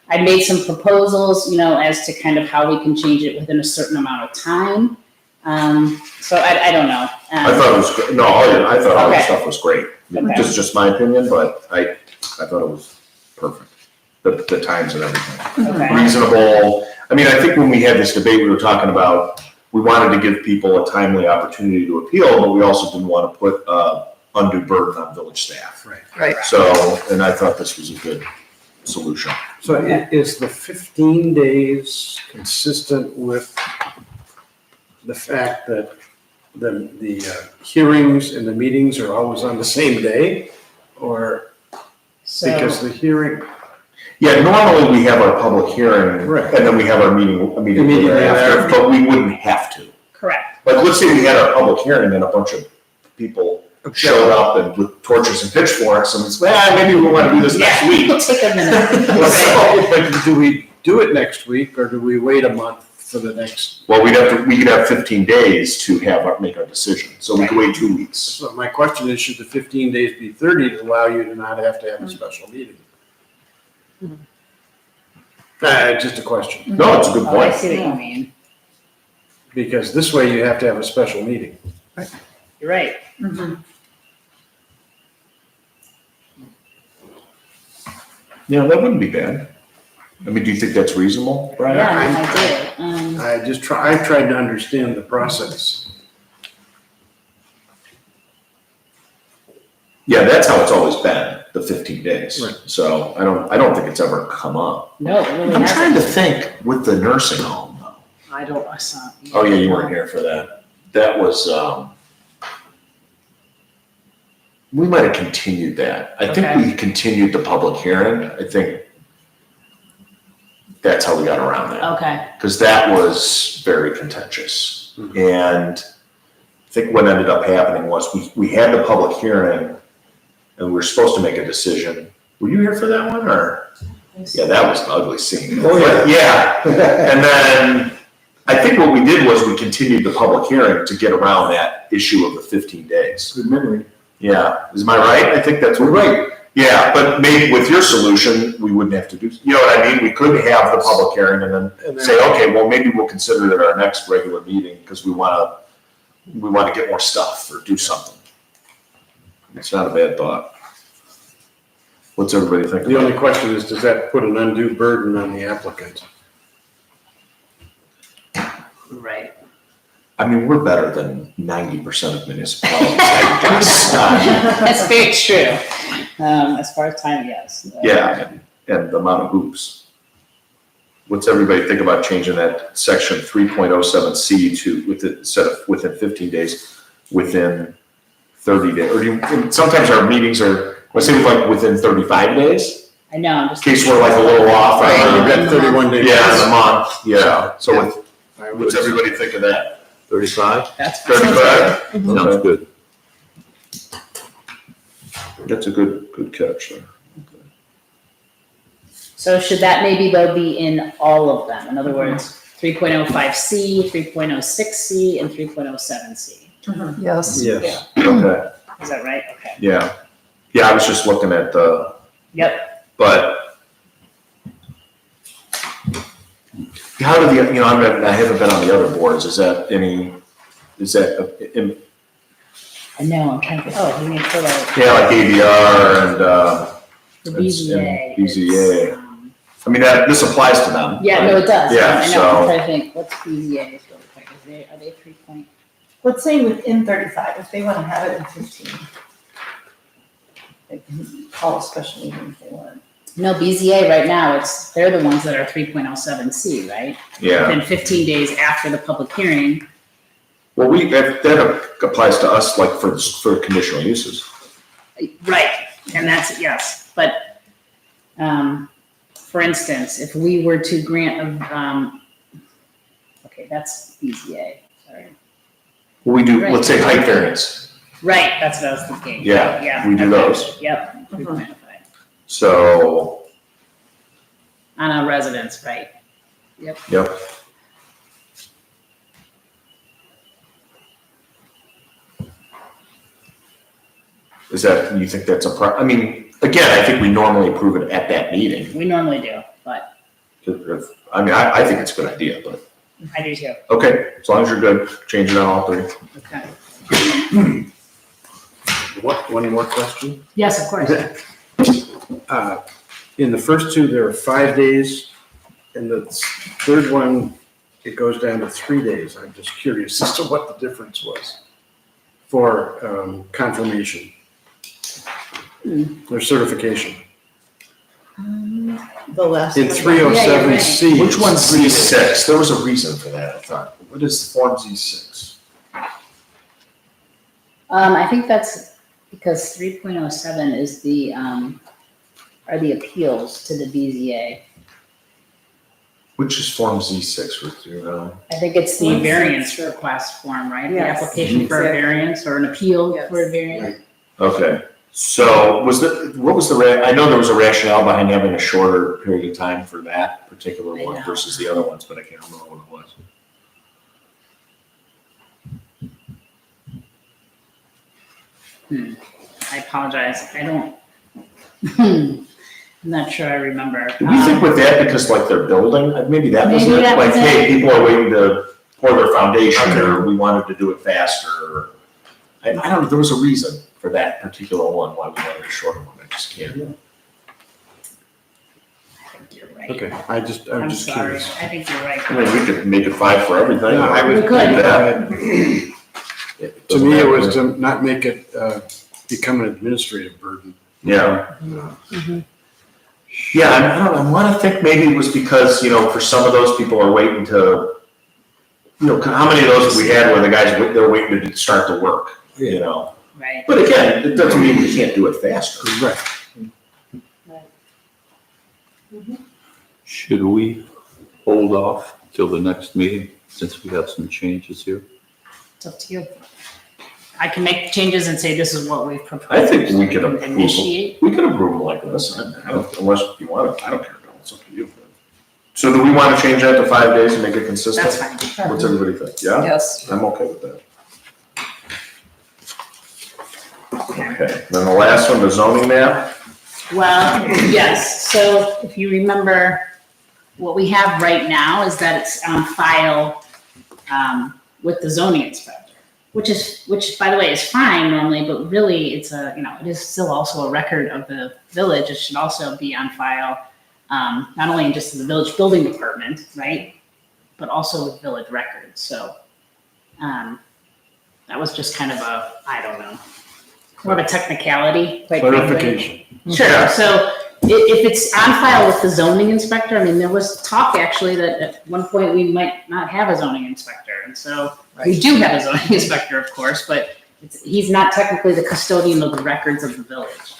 Speaker 4: I made some proposals, as to kind of how we can change it within a certain amount of time. So I don't know.
Speaker 2: I thought it was, I thought all the
Speaker 4: Okay.
Speaker 2: stuff was great.
Speaker 4: Okay.
Speaker 2: This is just my opinion, but I thought it was perfect. The times and everything.
Speaker 4: Okay.
Speaker 2: Reasonable. I mean, I think when we had this debate, we were talking about, we wanted to give people a timely opportunity to appeal, but we also didn't want to put undue burden on village staff.
Speaker 8: Right.
Speaker 2: So, and I thought this was a good solution.
Speaker 9: So is the 15 days consistent with the fact that the hearings and the meetings are always on the same day? Or because the hearing,
Speaker 2: Yeah, normally we have our public hearing
Speaker 9: Right.
Speaker 2: and then we have our meeting immediately
Speaker 9: Immediately
Speaker 2: thereafter,
Speaker 9: after.
Speaker 2: but we wouldn't have to.
Speaker 4: Correct.
Speaker 2: Like, let's say we had our public hearing and a bunch of people showed up and with torches and pitchforks and it's, maybe we want to do this next
Speaker 4: Yeah,
Speaker 2: week.
Speaker 4: it'll take a minute.
Speaker 9: but do we do it next week or do we wait a month for the next,
Speaker 2: Well, we could have 15 days to make our decision, so we could wait 2 weeks.
Speaker 9: so my question is, should the 15 days be 30 to allow you to not have to have a special meeting? Just a question,
Speaker 2: No, it's a good
Speaker 4: Oh, I
Speaker 2: point.
Speaker 4: see what you mean.
Speaker 9: because this way you have to have a special meeting.
Speaker 4: You're right.
Speaker 2: Yeah, that wouldn't be bad. I mean, do you think that's reasonable, Brian?
Speaker 4: Yeah, I do.
Speaker 9: I've tried to understand the process.
Speaker 2: Yeah, that's how it's always been, the 15 days.
Speaker 9: Right.
Speaker 2: So I don't think it's ever come up.
Speaker 4: No, it really
Speaker 2: I'm trying to
Speaker 4: hasn't.
Speaker 2: think with the nursing home though.
Speaker 4: I saw.
Speaker 2: Oh, yeah, you weren't here for that. That was, we might have continued that. I think
Speaker 4: Okay.
Speaker 2: we continued the public hearing. I think that's how we got around that.
Speaker 4: Okay,
Speaker 2: Because that was very contentious. And I think what ended up happening was we had the public hearing and we were supposed to make a decision. Were you here for that one or? Yeah, that was an ugly scene.
Speaker 10: Oh, yeah.
Speaker 2: Yeah. And then I think what we did was we continued the public hearing to get around that issue of the 15 days.
Speaker 10: Good memory.
Speaker 2: Yeah, is my right? I think that's what.
Speaker 10: Right.
Speaker 2: Yeah, but maybe with your solution, we wouldn't have to do, you know what I mean? We could have the public hearing and then say, okay, well, maybe we'll consider it at our next regular meeting because we want to get more stuff or do something. It's not a bad thought. What's everybody think?
Speaker 9: The only question is, does that put an undue burden on the applicant?
Speaker 4: right.
Speaker 2: I mean, we're better than 90% of municipalities, I guess.
Speaker 4: That's very true. As far as time goes.
Speaker 2: Yeah, and the amount of hoops. What's everybody think about changing that section 3.07C to instead of within 15 days, within 30 days? Or do you, sometimes our meetings are, I say like within 35 days,
Speaker 4: I know, I'm
Speaker 2: in
Speaker 4: just.
Speaker 2: case we're like a little off.
Speaker 4: Right.
Speaker 9: We've got 31 days.
Speaker 2: Yeah, in a month, yeah. So
Speaker 9: I would-
Speaker 2: what's everybody think of that?
Speaker 1: 35?
Speaker 4: That's.
Speaker 2: 35?
Speaker 1: Sounds good.
Speaker 2: That's a good catch there.
Speaker 4: So should that maybe though be in all of them? In other words, 3.05C, 3.06C, and 3.07C?
Speaker 8: Yes.
Speaker 9: Yes.
Speaker 2: Okay,
Speaker 4: Is that right? Okay.
Speaker 2: yeah. Yeah, I was just looking at the,
Speaker 4: Yep.
Speaker 2: but how do the, you know, I haven't been on the other boards. Is that,
Speaker 4: I know, I'm trying to, oh, you mean for the,
Speaker 2: yeah, like ABR and,
Speaker 4: the
Speaker 2: and
Speaker 4: BZA.
Speaker 2: BZA.
Speaker 4: It's,
Speaker 2: I mean, this applies to them.
Speaker 4: Yeah, no, it does.
Speaker 2: Yeah,
Speaker 4: I know,
Speaker 2: so-
Speaker 4: I'm trying to think, what's BZA is really quick, are they 3 point?
Speaker 8: Let's say within 35, if they want to have it in 15. They can call a special meeting if they want.
Speaker 4: No, BZA right now, they're the ones that are 3.07C, right?
Speaker 2: Yeah,
Speaker 4: Within 15 days after the public hearing.
Speaker 2: well, that applies to us like for conditional uses.
Speaker 4: Right, and that's, yes, but, for instance, if we were to grant, okay, that's BZA, sorry.
Speaker 2: Well, we do,
Speaker 4: Right.
Speaker 2: let's say height variance.
Speaker 4: Right, that's what I was thinking.
Speaker 2: Yeah,
Speaker 4: Yeah.
Speaker 2: we do
Speaker 4: okay.
Speaker 2: those.
Speaker 4: Yep, 3.05.
Speaker 2: So,
Speaker 4: On a residence, right.
Speaker 2: yep. Is that, you think that's I mean, again, I think we normally approve it at that meeting.
Speaker 4: We normally do, but
Speaker 2: I mean, I think it's a good idea, but,
Speaker 4: I do too.
Speaker 2: okay, as long as you're good, change it on all three.
Speaker 4: Okay.
Speaker 9: One more question?
Speaker 4: Yes, of course.
Speaker 9: In the first two, there are 5 days. In the third one, it goes down to 3 days. I'm just curious as to what the difference was for confirmation or certification.
Speaker 8: The last.
Speaker 9: In
Speaker 8: one.
Speaker 9: 307C.
Speaker 2: Which one's Z6? There was a reason for that, I thought. What is Form Z6?
Speaker 4: I think that's because 3.07 is are the appeals to the BZA.
Speaker 2: Which is Form Z6 with you,
Speaker 4: I think it's the
Speaker 8: What's
Speaker 4: variance request form, right? The
Speaker 8: Yes.
Speaker 4: application for a
Speaker 8: Exactly.
Speaker 4: variance or an appeal
Speaker 8: Yes.
Speaker 4: for a variance.
Speaker 2: Okay, So what was the, I know there was a rationale behind having a shorter period of time for that particular
Speaker 4: I
Speaker 2: one
Speaker 4: know.
Speaker 2: versus the other ones, but I can't remember what it was.
Speaker 4: I apologize, I don't, I'm not sure I remember.
Speaker 2: Do we think with that, because like they're building, maybe that was
Speaker 4: Maybe
Speaker 2: it?
Speaker 4: that
Speaker 2: Like,
Speaker 4: was
Speaker 2: hey,
Speaker 4: it.
Speaker 2: people are waiting to pour their foundation, or we wanted to do it faster, or, I don't know, there was a reason for that particular one, why we wanted a shorter one, I just can't.
Speaker 4: I think you're right.
Speaker 9: Okay, I'm
Speaker 4: I'm
Speaker 9: just
Speaker 4: sorry,
Speaker 9: curious.
Speaker 4: I think you're right.
Speaker 2: I mean, we could make it 5 for everything.
Speaker 9: Yeah, I would
Speaker 4: We could.
Speaker 2: do that.
Speaker 9: To me, it was to not make it become an administrative burden.
Speaker 2: Yeah.
Speaker 4: Mhm.
Speaker 2: Yeah, I don't know, I wanna think maybe it was because, for some of those people are waiting to, how many of those have we had where the guys, they're waiting to start the work,
Speaker 4: Right.
Speaker 2: But again, it doesn't mean we can't do it faster.
Speaker 9: Right.
Speaker 1: Should we hold off till the next meeting since we have some changes here?
Speaker 4: It's up to you. I can make changes and say this is what we've proposed.
Speaker 2: I think we could approve them.
Speaker 4: Initiate.
Speaker 2: We could approve them like this, I don't, unless you want to, I don't care, Bill, it's up to you. So do we want to change that to 5 days and make it consistent?
Speaker 4: That's fine.
Speaker 2: What's everybody think? Yeah?
Speaker 8: Yes.
Speaker 2: I'm okay with that. Okay, then the last one, the zoning map.
Speaker 4: Well, yes, so if you remember, what we have right now is that it's on file with the zoning inspector, which by the way is fine normally, but really it's it is still also a record of the village. It should also be on file, not only in just the village building department, right? But also with village records, so that was just kind of a, I don't know, more of a technicality, quite frankly.
Speaker 9: Clarification.
Speaker 4: Sure, so if it's on file with the zoning inspector, I mean, there was talk actually that at one point we might not have a zoning inspector. And so we do have a zoning inspector, of course, but he's not technically the custodian of the records of the village.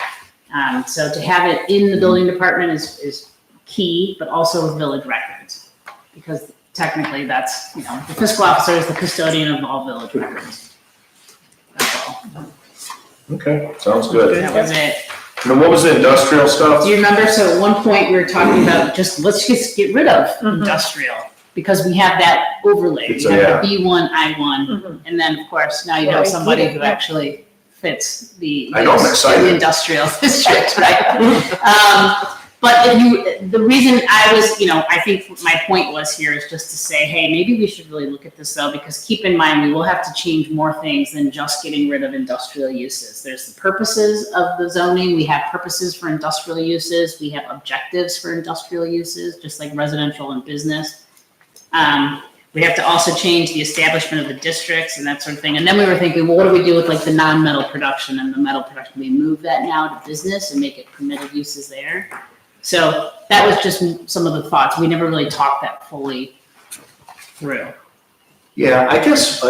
Speaker 4: So to have it in the building department is key, but also with village records. Because technically that's, the fiscal officer is the custodian of all village records. That's all.
Speaker 2: Okay, sounds good.
Speaker 4: That was it.
Speaker 2: And then what was the industrial stuff?
Speaker 4: Do you remember, so at one point we were talking about let's just get rid of industrial, because we have that overlay.
Speaker 2: It's
Speaker 4: You
Speaker 2: a-
Speaker 4: have the B1, I1, and then, of course, now you
Speaker 8: Yeah,
Speaker 4: have
Speaker 8: we
Speaker 4: somebody
Speaker 8: did,
Speaker 4: who
Speaker 8: yeah.
Speaker 4: actually fits the
Speaker 2: I know, I'm excited.
Speaker 4: the industrial district, right? But the reason I was, I think my point was here is just to say, hey, maybe we should really look at this though, because keep in mind, we will have to change more things than just getting rid of industrial uses. There's the purposes of the zoning. We have purposes for industrial uses. We have objectives for industrial uses, just like residential and business. We have to also change the establishment of the districts and that sort of thing. And then we were thinking, well, what do we do with like the non-metal production and the metal production? We move that now to business and make it permitted uses there. So that was just some of the thoughts. We never really talked that fully through.
Speaker 2: Yeah, I guess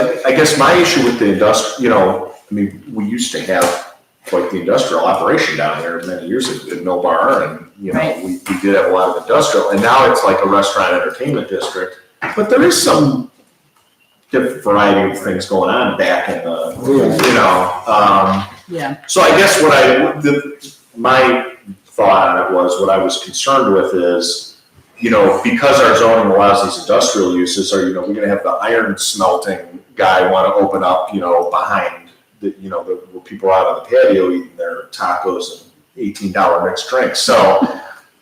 Speaker 2: my issue with the we used to have like the industrial operation down there many years ago in Mill Bar, and,
Speaker 4: Right.
Speaker 2: we did have a lot of industrial, and now it's like a restaurant entertainment district. But there is some different variety of things going on back in the,
Speaker 4: Yeah.
Speaker 2: so I guess my thought on it was, what I was concerned with is, because our zoning allows these industrial uses, we're gonna have the iron smelting guy wanna open up, behind where people are out on the patio eating their tacos and $18 mixed drinks. So,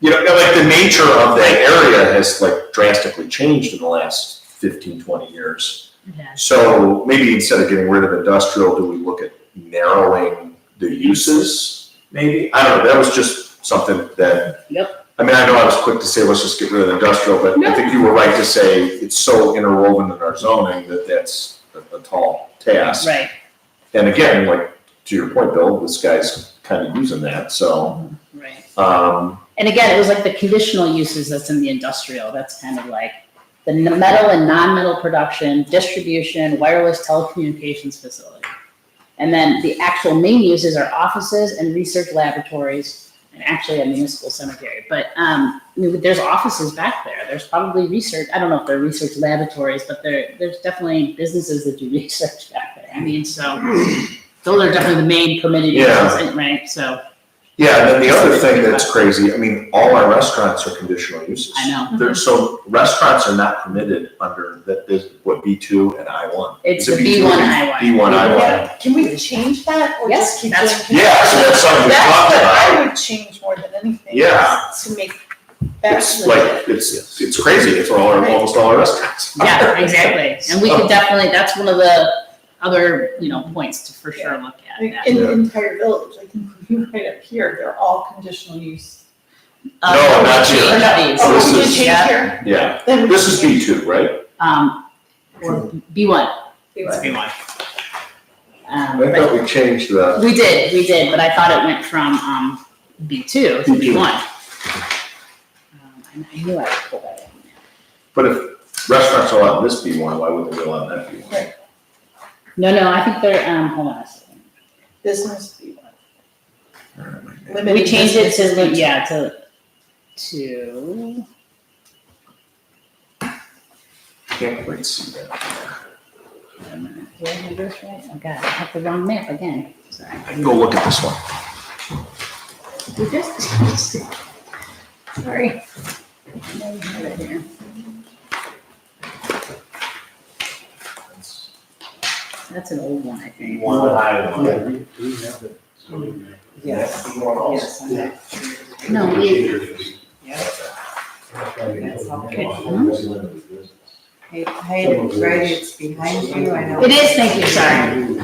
Speaker 2: like the nature of that area has like drastically changed in the last 15, 20 years.
Speaker 4: Yeah.
Speaker 2: So maybe instead of getting rid of industrial, do we look at narrowing the uses? Maybe, I don't know, that was just something that.
Speaker 4: Yep.
Speaker 2: I mean, I know I was quick to say, let's just get rid of industrial, but I think you were right to say it's so interwoven in our zoning that that's a tall task.
Speaker 4: Right.
Speaker 2: And again, like, to your point, Bill, this guy's kind of using that, so.
Speaker 4: Right.
Speaker 2: And
Speaker 4: again, it was like the conditional uses that's in the industrial. That's kind of like the metal and non-metal production, distribution, wireless telecommunications facility. And then the actual main uses are offices and research laboratories, and actually a municipal cemetery. But there's offices back there. There's probably research. I don't know if they're research laboratories, but there's definitely businesses that do research back there. I mean, so those are definitely the main permitted
Speaker 2: Yeah.
Speaker 4: uses, right? So,
Speaker 2: Yeah, and then the other thing that's crazy, I mean, all our restaurants are conditional uses.
Speaker 4: I know.
Speaker 2: So restaurants are not permitted under that, this, what, B2 and I1?
Speaker 4: It's
Speaker 2: Is
Speaker 4: the
Speaker 2: it
Speaker 4: B1 I1.
Speaker 2: B1 I1.
Speaker 8: Yeah, can we change that or
Speaker 4: Yes,
Speaker 8: just keep
Speaker 4: that's-
Speaker 8: doing?
Speaker 2: Yeah, so that's something we
Speaker 8: That's
Speaker 2: talked
Speaker 8: what
Speaker 2: about.
Speaker 8: I would change more than anything.
Speaker 2: Yeah.
Speaker 8: is To make that
Speaker 2: It's like, it's crazy, it's all our, almost all our restaurants.
Speaker 4: Yeah, exactly. And we could definitely, that's one of the other, points to for sure look at.
Speaker 8: Like,
Speaker 4: that.
Speaker 8: in the entire village, like right up here, they're all conditional use.
Speaker 2: No, not
Speaker 4: change
Speaker 2: here.
Speaker 4: these.
Speaker 8: Oh,
Speaker 2: This
Speaker 8: we did
Speaker 2: is-
Speaker 8: change
Speaker 4: yeah.
Speaker 8: here?
Speaker 2: Yeah,
Speaker 8: Then we
Speaker 2: this is
Speaker 8: can change
Speaker 2: B2, right?
Speaker 4: Or B1. It's
Speaker 8: B1.
Speaker 4: B1.
Speaker 2: I
Speaker 4: But
Speaker 2: thought we changed the,
Speaker 4: we did, but I thought it went from, B2 to
Speaker 2: B2.
Speaker 4: B1. I knew I would pull that in.
Speaker 2: but if restaurants are allowed in this B1, why wouldn't they be allowed in that B1?
Speaker 4: No, I think they're, hold on a second.
Speaker 8: Business B1.
Speaker 4: We
Speaker 8: Limited
Speaker 4: changed it
Speaker 8: business
Speaker 4: to,
Speaker 8: B2.
Speaker 4: yeah,
Speaker 2: Can't quite see that.
Speaker 4: wait a minute. Did I do this right? Oh God, I have the wrong map again. Sorry.
Speaker 2: I can go look at this one.
Speaker 4: We just changed it. Sorry. No, we have it here. That's an old one, I think.
Speaker 8: Yes.
Speaker 3: Yes.
Speaker 4: No, we,
Speaker 3: Hey, right, it's behind you, I know.
Speaker 4: it is, thank you, sorry.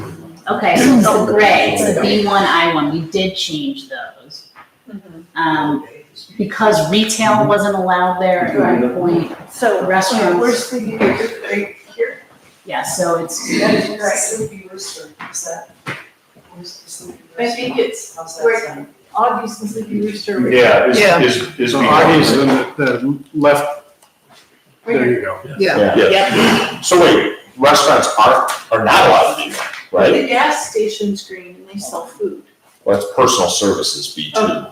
Speaker 4: Okay, so it's the gray, it's the B1, I1, we did change those.
Speaker 8: Mhm.
Speaker 4: Because retail wasn't allowed there at one point,
Speaker 8: So,
Speaker 4: Restaurants.
Speaker 8: where's the, right here?
Speaker 4: yeah, so it's,
Speaker 8: Sleepy Rooster, is that? I think it's where Augie's and Sleepy Rooster. right
Speaker 2: Yeah,
Speaker 9: Yeah.
Speaker 2: is
Speaker 9: So
Speaker 2: B1.
Speaker 9: Augie's in the left, there you go.
Speaker 8: Yeah.
Speaker 4: yep,
Speaker 2: So wait, restaurants are not allowed to do that, right?
Speaker 8: The gas station's green and they sell food.
Speaker 2: Well, it's personal services, B2,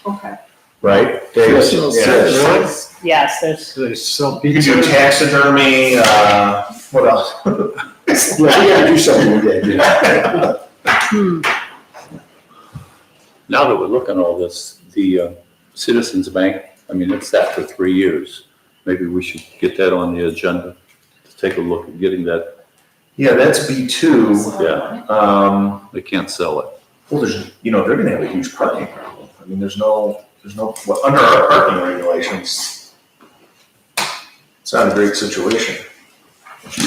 Speaker 8: Okay.
Speaker 2: right?
Speaker 9: Personal
Speaker 2: Yeah.
Speaker 9: services.
Speaker 4: yes, there's,
Speaker 9: So they sell
Speaker 2: You can
Speaker 9: pizza.
Speaker 2: do taxidermy, what else?
Speaker 10: Yeah, we gotta do something with that, yeah.
Speaker 1: Now that we're looking at all this, the Citizens Bank, I mean, it's sat for 3 years. Maybe we should get that on the agenda to take a look at getting that.
Speaker 2: Yeah, that's B2.
Speaker 1: Yeah, they can't sell it.
Speaker 2: Well, there's, they're gonna have a huge parking problem. I mean, there's no, well, under our parking regulations, it's not a great situation.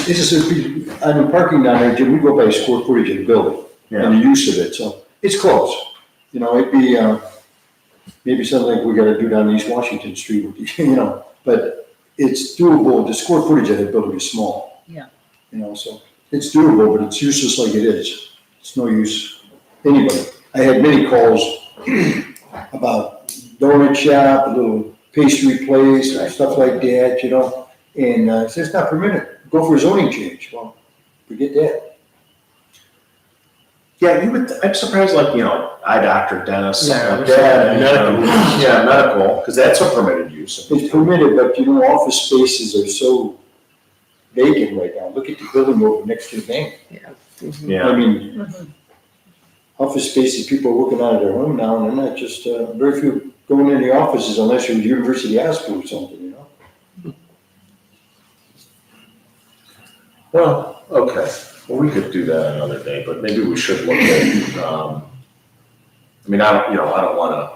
Speaker 10: This is, on the parking down there, Jim, we go by square footage of the building and the use of it, so it's close. It'd be, maybe something like we gotta do down East Washington Street, but it's doable, the square footage of that building is small.
Speaker 4: Yeah.
Speaker 10: So it's doable, but it's useless like it is. It's no use, anybody. I had many calls about donut shop, a little pastry place, and stuff like that, and I said, it's not permitted, go for a zoning change. Well, forget that.
Speaker 2: Yeah, I'm surprised, like, eye doctor, dentist, something
Speaker 9: Yeah,
Speaker 2: like that.
Speaker 9: medical.
Speaker 2: Yeah, medical, because that's a permitted use.
Speaker 10: It's permitted, but office spaces are so vacant right now. Look at the building over next to the bank.
Speaker 2: Yeah.
Speaker 10: I mean, office spaces, people are working out of their home now, and they're not just, very few going in the offices unless you're at University Hospital or something,
Speaker 2: Well, okay, well, we could do that another day, but maybe we should look at, I don't wanna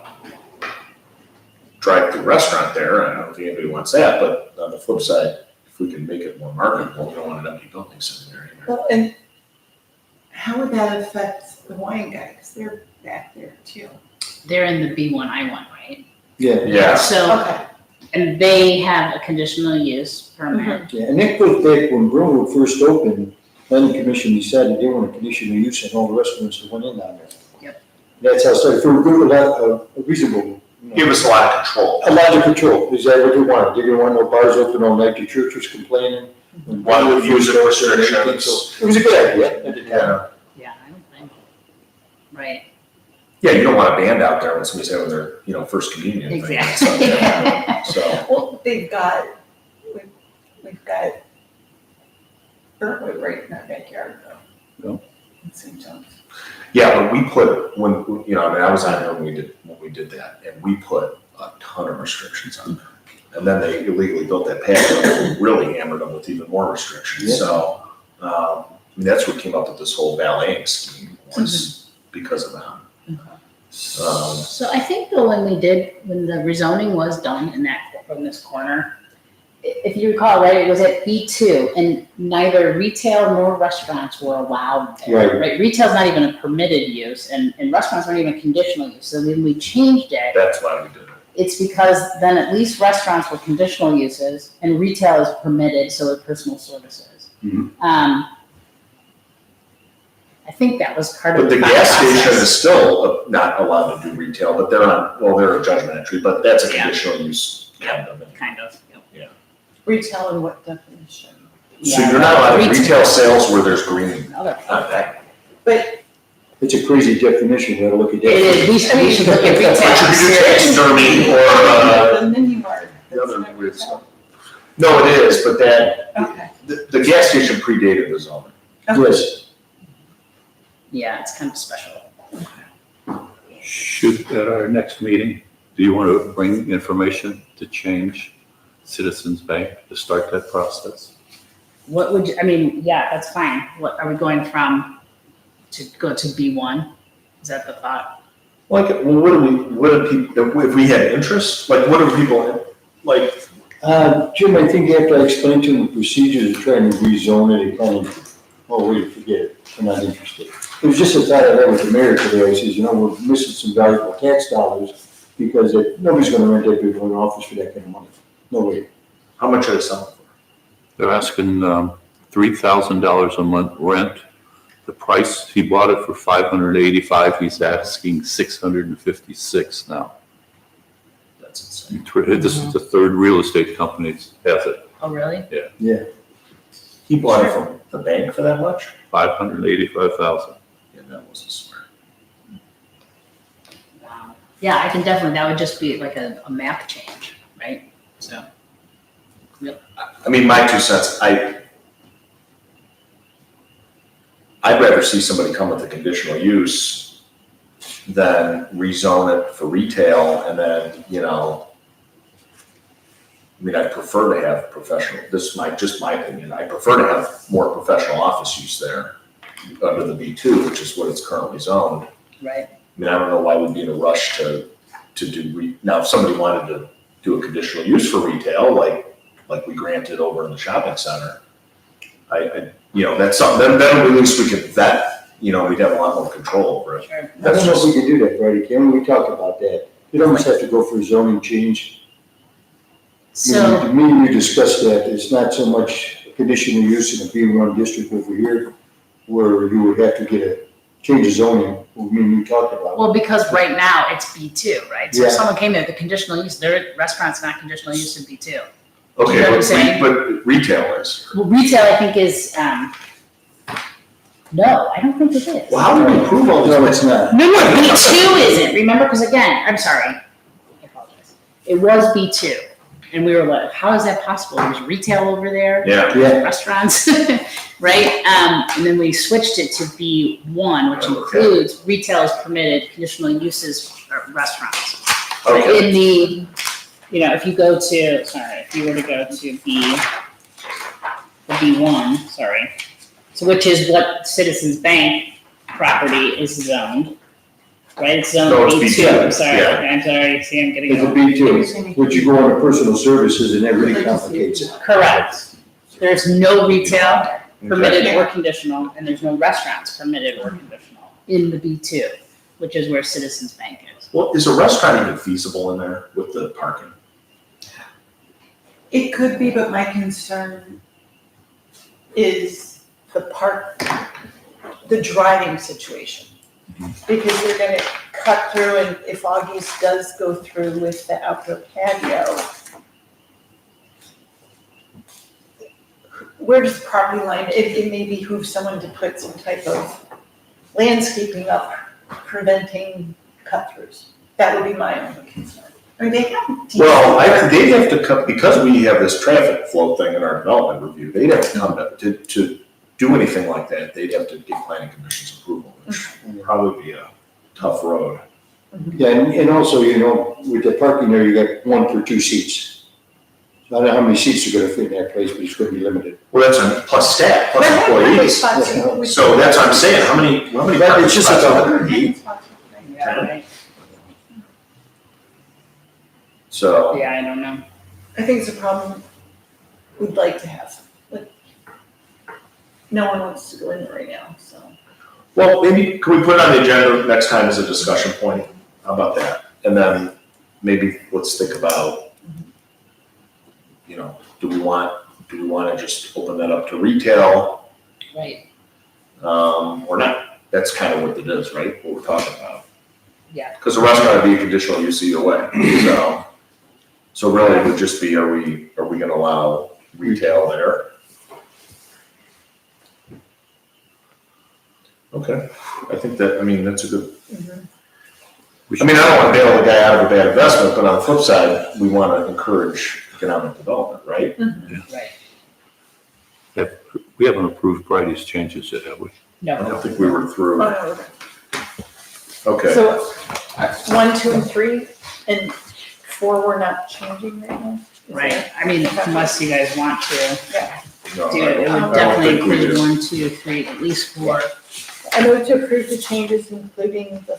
Speaker 2: drive through restaurant there, I don't think anybody wants that, but on the flip side, if we can make it more marketable, we don't want an empty building sitting there either.
Speaker 8: Well, and how would that affect the wine guy? Because they're back there too.
Speaker 4: they're in the B1, I1, right?
Speaker 10: Yeah,
Speaker 2: Yeah,
Speaker 4: So,
Speaker 8: Okay.
Speaker 4: and they have a conditional use permit.
Speaker 10: yeah, and that goes back when Brentwood first opened, planning commission decided they want a conditional use on all the restaurants that went in down there.
Speaker 4: Yep.
Speaker 10: That's how it started, for a good, a reasonable.
Speaker 2: give us a lot of control.
Speaker 10: A lot of control, is that what they wanted? They didn't want no bars open all night, the church was complaining.
Speaker 2: One with music restrictions.
Speaker 10: So it was a good idea at the time.
Speaker 2: Yeah,
Speaker 4: Yeah, I don't think. Right,
Speaker 2: yeah, you don't want a band out there when somebody's having their, first communion. thing.
Speaker 4: exactly.
Speaker 2: So,
Speaker 8: Well, we've got Burntwood right in our backyard though.
Speaker 1: Yep.
Speaker 8: At St. John's.
Speaker 2: Yeah, but we put, when, you know, I mean, I was on there when we did that, and we put a ton of restrictions on there. And then they illegally built that pad, and we really hammered them with even more restrictions,
Speaker 10: Yeah.
Speaker 2: so, I mean, that's what came up with this whole valeting scheme, was because of that.
Speaker 4: So I think though, when the rezoning was done in this corner, if you recall, right, it was at B2 and neither retail nor restaurants were allowed there, right? Retail's not even a permitted use and restaurants aren't even conditional use. So when we changed it,
Speaker 2: That's why we did it.
Speaker 4: it's because then at least restaurants were conditional uses and retail is permitted, so are personal services.
Speaker 2: Mhm.
Speaker 4: I think that was part of
Speaker 2: But
Speaker 4: the
Speaker 2: the
Speaker 4: thought
Speaker 2: gas station
Speaker 4: process.
Speaker 2: is still not allowed to do retail, but they're a judgment entry, but that's a conditional use kind of.
Speaker 4: Kind of, yep.
Speaker 8: Retail in what definition?
Speaker 2: So you're not allowed retail sales where there's green
Speaker 4: Other-
Speaker 2: on that.
Speaker 10: It's a crazy definition, we gotta look at that.
Speaker 4: It is, we should look at retail.
Speaker 2: But you could do taxidermy or,
Speaker 8: The mini mart.
Speaker 2: the other weird stuff. No, it is, but that,
Speaker 8: Okay.
Speaker 2: the gas station predated the zoning.
Speaker 10: Yes,
Speaker 4: Yeah, it's kind of special.
Speaker 1: Should, at our next meeting, do you want to bring information to change Citizens Bank to start that process?
Speaker 4: What would you, I mean, yeah, that's fine. What, are we going from, to go to B1? Is that the thought?
Speaker 2: Like, well, what do people, if we had interest, like, what do people, like,
Speaker 10: Jim, I think after I explained to him the procedures of trying to rezone it, he kind of, oh, wait, forget it, I'm not interested. It was just a thought I had with the mayor today, I says, you know, we're missing some valuable tax dollars because nobody's gonna rent that big of an office for that kind of money, no way.
Speaker 2: how much are they selling for?
Speaker 1: They're asking $3,000 a month rent. The price, he bought it for $585, he's asking $656 now.
Speaker 2: That's insane.
Speaker 1: This is the third real estate company that has it,
Speaker 4: Oh, really?
Speaker 2: He bought it from the bank for that much?
Speaker 1: $585,000.
Speaker 2: Yeah, that wasn't smart.
Speaker 4: Wow. Yeah, I can definitely, that would just be like a map change, right? So,
Speaker 2: I mean, my 2 cents, I'd rather see somebody come with a conditional use than rezone it for retail and then, you know, I mean, I prefer to have professional, this is just my opinion, I prefer to have more professional office use there under the B2, which is what it's currently zoned.
Speaker 4: right.
Speaker 2: I mean, I don't know why we'd be in a rush to do, now, if somebody wanted to do a conditional use for retail, like we granted over in the shopping center, you know, that's something, then at least we could vet, you know, we'd have a lot more control over it.
Speaker 4: Sure.
Speaker 10: I don't know if we could do that, Brady, can we? We talked about that. You'd almost have to go for a zoning change.
Speaker 4: So,
Speaker 10: Me and you discussed that, it's not so much conditional use in a B1 district over here, where you would have to get a change of zoning, me and you talked about.
Speaker 4: well, because right now it's B2, right? So if
Speaker 10: Yeah.
Speaker 4: someone came in with a conditional use, their restaurant's not conditional use in B2.
Speaker 2: Okay,
Speaker 4: You know what I'm saying?
Speaker 2: but retail is.
Speaker 4: Well, retail, I think is, no, I don't think it is.
Speaker 2: Well, how do we approve all
Speaker 10: No,
Speaker 2: this?
Speaker 10: it's not.
Speaker 4: No, B2 isn't, remember, because again, I'm sorry, I apologize. It was B2, and we were like, how is that possible? There's retail over there,
Speaker 2: Yeah,
Speaker 10: Yeah,
Speaker 4: restaurants, right? And then we switched it to B1, which
Speaker 2: Okay.
Speaker 4: includes retail is permitted, conditional uses are restaurants. But
Speaker 2: okay,
Speaker 4: in the, you know, if you go to, sorry, if you were to go to B1, sorry, so which is what Citizens Bank property is zoned, right? It's zoned
Speaker 2: No, it's
Speaker 4: B2,
Speaker 2: B2,
Speaker 4: I'm sorry,
Speaker 2: yeah.
Speaker 4: I'm sorry, see, I'm getting.
Speaker 10: it's a B2, which you go on to personal services and that really complicates it.
Speaker 4: Correct. There's no retail permitted or conditional, and there's no restaurants permitted or conditional in the B2, which is where Citizens Bank is.
Speaker 2: well, is a restaurant even feasible in there with the parking?
Speaker 8: It could be, but my concern is the driving situation. Because they're gonna cut through, and if Augie's does go through with the outdoor patio, where does the property line, it may behoove someone to put some type of landscaping up, preventing cut-throughs. That would be my only concern. I mean, they have.
Speaker 2: Well, they'd have to come, because we have this traffic flow thing in our development review, they'd have to come to do anything like that, they'd have to get planning commission's approval. probably be a tough road.
Speaker 10: Yeah, and also, you know, with the parking there, you got 1 for 2 seats. So I don't know how many seats are gonna fit in that place, but it's gonna be limited.
Speaker 2: Well, that's plus staff, plus
Speaker 8: But how many
Speaker 2: employees.
Speaker 8: spots you would-
Speaker 2: So that's what I'm saying, how many
Speaker 10: But
Speaker 2: parking
Speaker 10: it's just
Speaker 2: spots?
Speaker 10: like
Speaker 2: 108?
Speaker 4: Yeah, right.
Speaker 2: So,
Speaker 4: Yeah, I don't know.
Speaker 8: I think it's a problem we'd like to have, like, no one wants to go in there right now, so.
Speaker 2: well, maybe, can we put it on the agenda next time as a discussion point? How about that? And then maybe let's think about, you know, do we want to just open that up to retail,
Speaker 4: Right,
Speaker 2: or not? That's kind of what it is, right? What we're talking about.
Speaker 4: yeah.
Speaker 2: Because the restaurant would be a conditional use either way, so really it would just be, are we gonna allow retail there? Okay, I think that, I mean, that's a good, I mean, I don't wanna bail the guy out of a bad investment, but on the flip side, we wanna encourage economic development, right?
Speaker 1: Yeah, we haven't approved Bridie's changes yet, have we?
Speaker 2: I
Speaker 4: No,
Speaker 2: don't think we were through,
Speaker 8: Oh, no, okay.
Speaker 2: okay.
Speaker 8: So, 1, 2, and 3, and 4 we're not changing right now? Is
Speaker 4: right.
Speaker 8: that-
Speaker 4: I mean, unless you guys want to
Speaker 2: No,
Speaker 4: do
Speaker 2: I
Speaker 4: it, it
Speaker 2: don't- I
Speaker 4: would
Speaker 2: don't
Speaker 4: definitely
Speaker 2: think we
Speaker 4: include
Speaker 2: do.
Speaker 4: 1, 2, 3, at least 4.
Speaker 8: I move to approve the changes, including the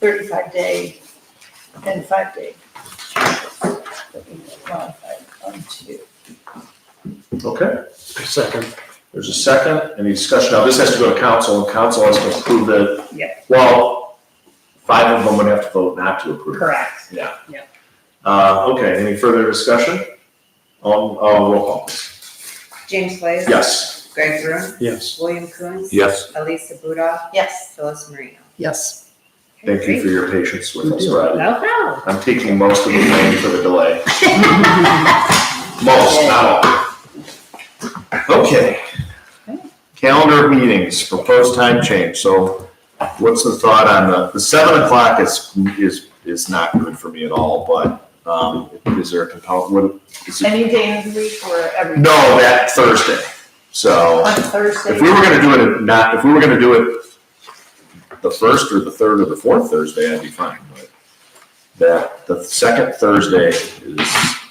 Speaker 8: 35-day and 5-day. That we modified onto.
Speaker 2: Okay.
Speaker 9: Second.
Speaker 2: There's a second, any discussion? Now, this has to go to council, and council has to approve it.
Speaker 4: Yep.
Speaker 2: Well, 5 of them would have to vote not to approve.
Speaker 4: Correct.
Speaker 2: Yeah.
Speaker 4: Yep.
Speaker 2: Okay, any further discussion? Roll call, please.
Speaker 3: James Blaze.
Speaker 2: Yes.
Speaker 3: Greg Broom,
Speaker 9: Yes.
Speaker 3: William Coons.
Speaker 1: Yes,
Speaker 3: Elisa Buda,
Speaker 8: Yes.
Speaker 3: Phyllis Marino.
Speaker 9: Yes.
Speaker 2: Thank you for your patience with us, Brad.
Speaker 4: No problem.
Speaker 2: I'm taking most of the blame for the delay. Most, not all. Okay. Calendar of meetings, proposed time change. So what's the thought on the 7 o'clock is not good for me at all, but, is there a compelling, what, is it?
Speaker 8: Any day of the week or every?
Speaker 2: No, that Thursday. So
Speaker 8: On Thursday?
Speaker 2: if we were gonna do it the first or the third or the fourth Thursday, I'd be fine, but the second Thursday is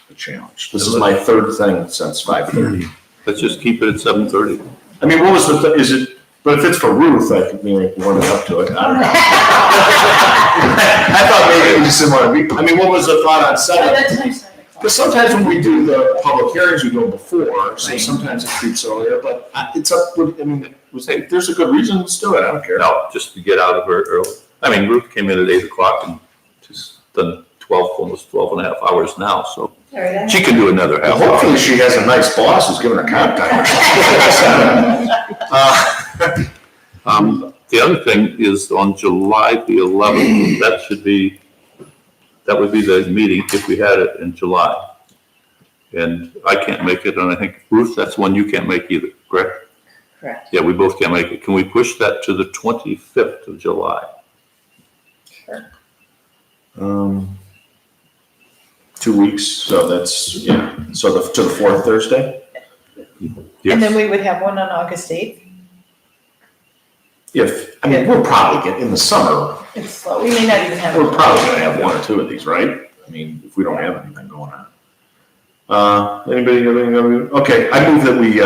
Speaker 2: a challenge. This is my third thing since 5:30.
Speaker 1: let's just keep it at 7:30.
Speaker 2: I mean, what was is it, but if it's for Ruth, I could maybe warm it up to it, I don't know. I thought maybe we just didn't wanna be, I mean, what was the thought on
Speaker 8: By
Speaker 2: 7?
Speaker 8: that time, 9 o'clock.
Speaker 2: Because sometimes when we do the public hearings, we do them before, so sometimes it creeps earlier, but it's up, I mean, if there's a good reason, let's do it, I don't care.
Speaker 1: No, just to get out of her early. I mean, Ruth came in at 8 o'clock and she's done 12, almost 12 and a half hours now, so
Speaker 3: All right,
Speaker 1: she can do another half hour.
Speaker 2: Hopefully she has a nice boss who's giving her comp time or something.
Speaker 1: The other thing is on July the 11th, that would be the meeting if we had it in July. And I can't make it, and I think Ruth, that's one you can't make either, correct?
Speaker 3: Correct.
Speaker 1: Yeah, we both can't make it. Can we push that to the 25th of July?
Speaker 2: 2 weeks, so that's, yeah, so to the fourth Thursday?
Speaker 8: And then we would have one on August 8th.
Speaker 2: I mean, we'll probably get, in the summer,
Speaker 8: It's slow. We may not even have.
Speaker 2: we're probably gonna have 1 or 2 of these, right? I mean, if we don't have anything going on. Anybody have anything? Okay, I move that we,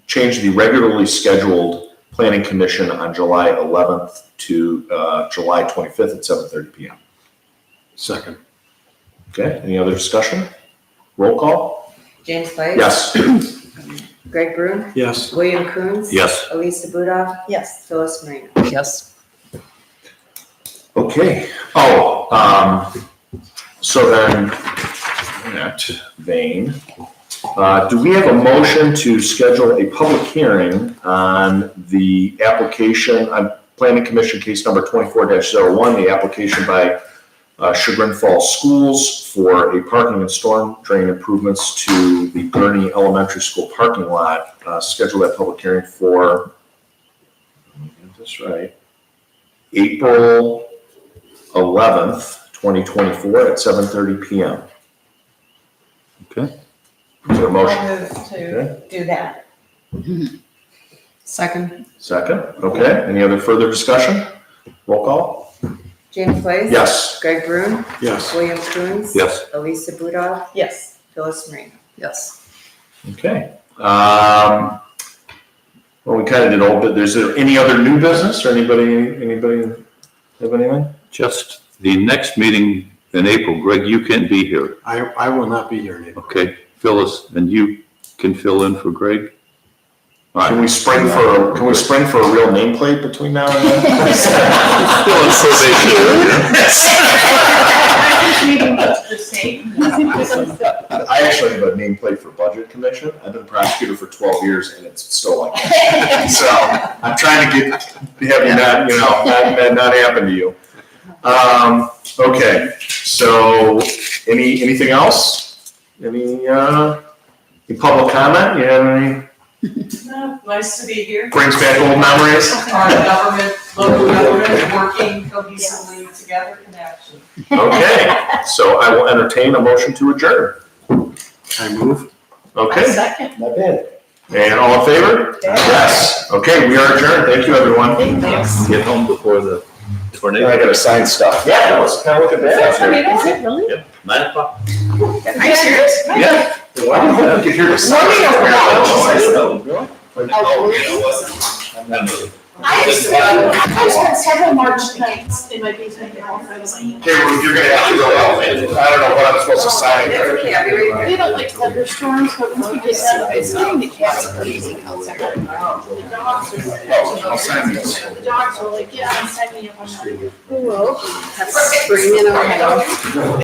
Speaker 2: change the regularly scheduled planning commission on July 11th to, July 25th at 7:30 PM.
Speaker 9: Second.
Speaker 2: Okay, any other discussion? Roll call?
Speaker 3: James Blaze.
Speaker 2: Yes.
Speaker 3: Greg Broom,
Speaker 9: Yes.
Speaker 3: William Coons.
Speaker 1: Yes.
Speaker 3: Elisa Buda,
Speaker 8: Yes.
Speaker 3: Phyllis Marino.
Speaker 4: Yes.
Speaker 2: Okay, so then, in that vein, do we have a motion to schedule a public hearing on the application, on Planning Commission case number 24-01, the application by Chagrin Falls Schools for a parking and storm drain improvements to the Gurney Elementary School parking lot, schedule that public hearing for, let me get this right, April 11th, 2024 at 7:30 PM.
Speaker 1: Okay.
Speaker 2: Is there a motion?
Speaker 8: I'll move to do that.
Speaker 3: Second.
Speaker 2: Second, okay. Any other further discussion? Roll call?
Speaker 3: James Blaze.
Speaker 2: Yes.
Speaker 3: Greg Broom.
Speaker 9: Yes.
Speaker 3: William Coons.
Speaker 1: Yes.
Speaker 3: Elisa Budov.
Speaker 8: Yes.
Speaker 3: Phyllis Marino. Yes.
Speaker 2: Okay. Well, we kind of did old, but is there any other new business or anybody have anything?
Speaker 1: Just the next meeting in April, Greg, you can't be here.
Speaker 9: I will not be here in April.
Speaker 1: Okay, Phyllis, and you can fill in for Greg? All
Speaker 2: Can
Speaker 1: right.
Speaker 2: we spring for a real nameplate between now and then?
Speaker 1: Still in probation.
Speaker 8: The same.
Speaker 2: I actually have a nameplate for Budget Commission. I've been prosecutor for 12 years and it's still like that. So I'm trying to have not happen to you. Okay, so anything else? Any public comment? You have any,
Speaker 8: Nice to be here.
Speaker 2: brings back old memories?
Speaker 8: Our government, local government, working cohesively together in action.
Speaker 2: Okay, so I will entertain a motion to adjourn.
Speaker 9: I move.
Speaker 2: Okay,
Speaker 8: Second.
Speaker 10: Not bad.
Speaker 2: and all in favor? Yes. Okay, we are adjourned. Thank you, everyone.
Speaker 8: Thanks.
Speaker 1: Get home before the tornado.
Speaker 2: I gotta sign stuff. Yeah, let's kind of look at that.
Speaker 4: Is it really?
Speaker 1: Yep, 9 o'clock.
Speaker 8: Are you serious?
Speaker 2: Yeah. Well, I hope we could hear the sound.
Speaker 8: I spent several March nights in my basement.
Speaker 2: Okay, well, you're gonna have to go out, man. I don't know what I'm supposed to sign.
Speaker 8: Okay, I'll be right back. They don't like thunderstorms, but once we get done, it's getting the cats crazy outside. The dogs are.
Speaker 2: I'll sign these.
Speaker 8: The dogs are like, yeah, sign me up on that.
Speaker 3: That's spring in Ohio.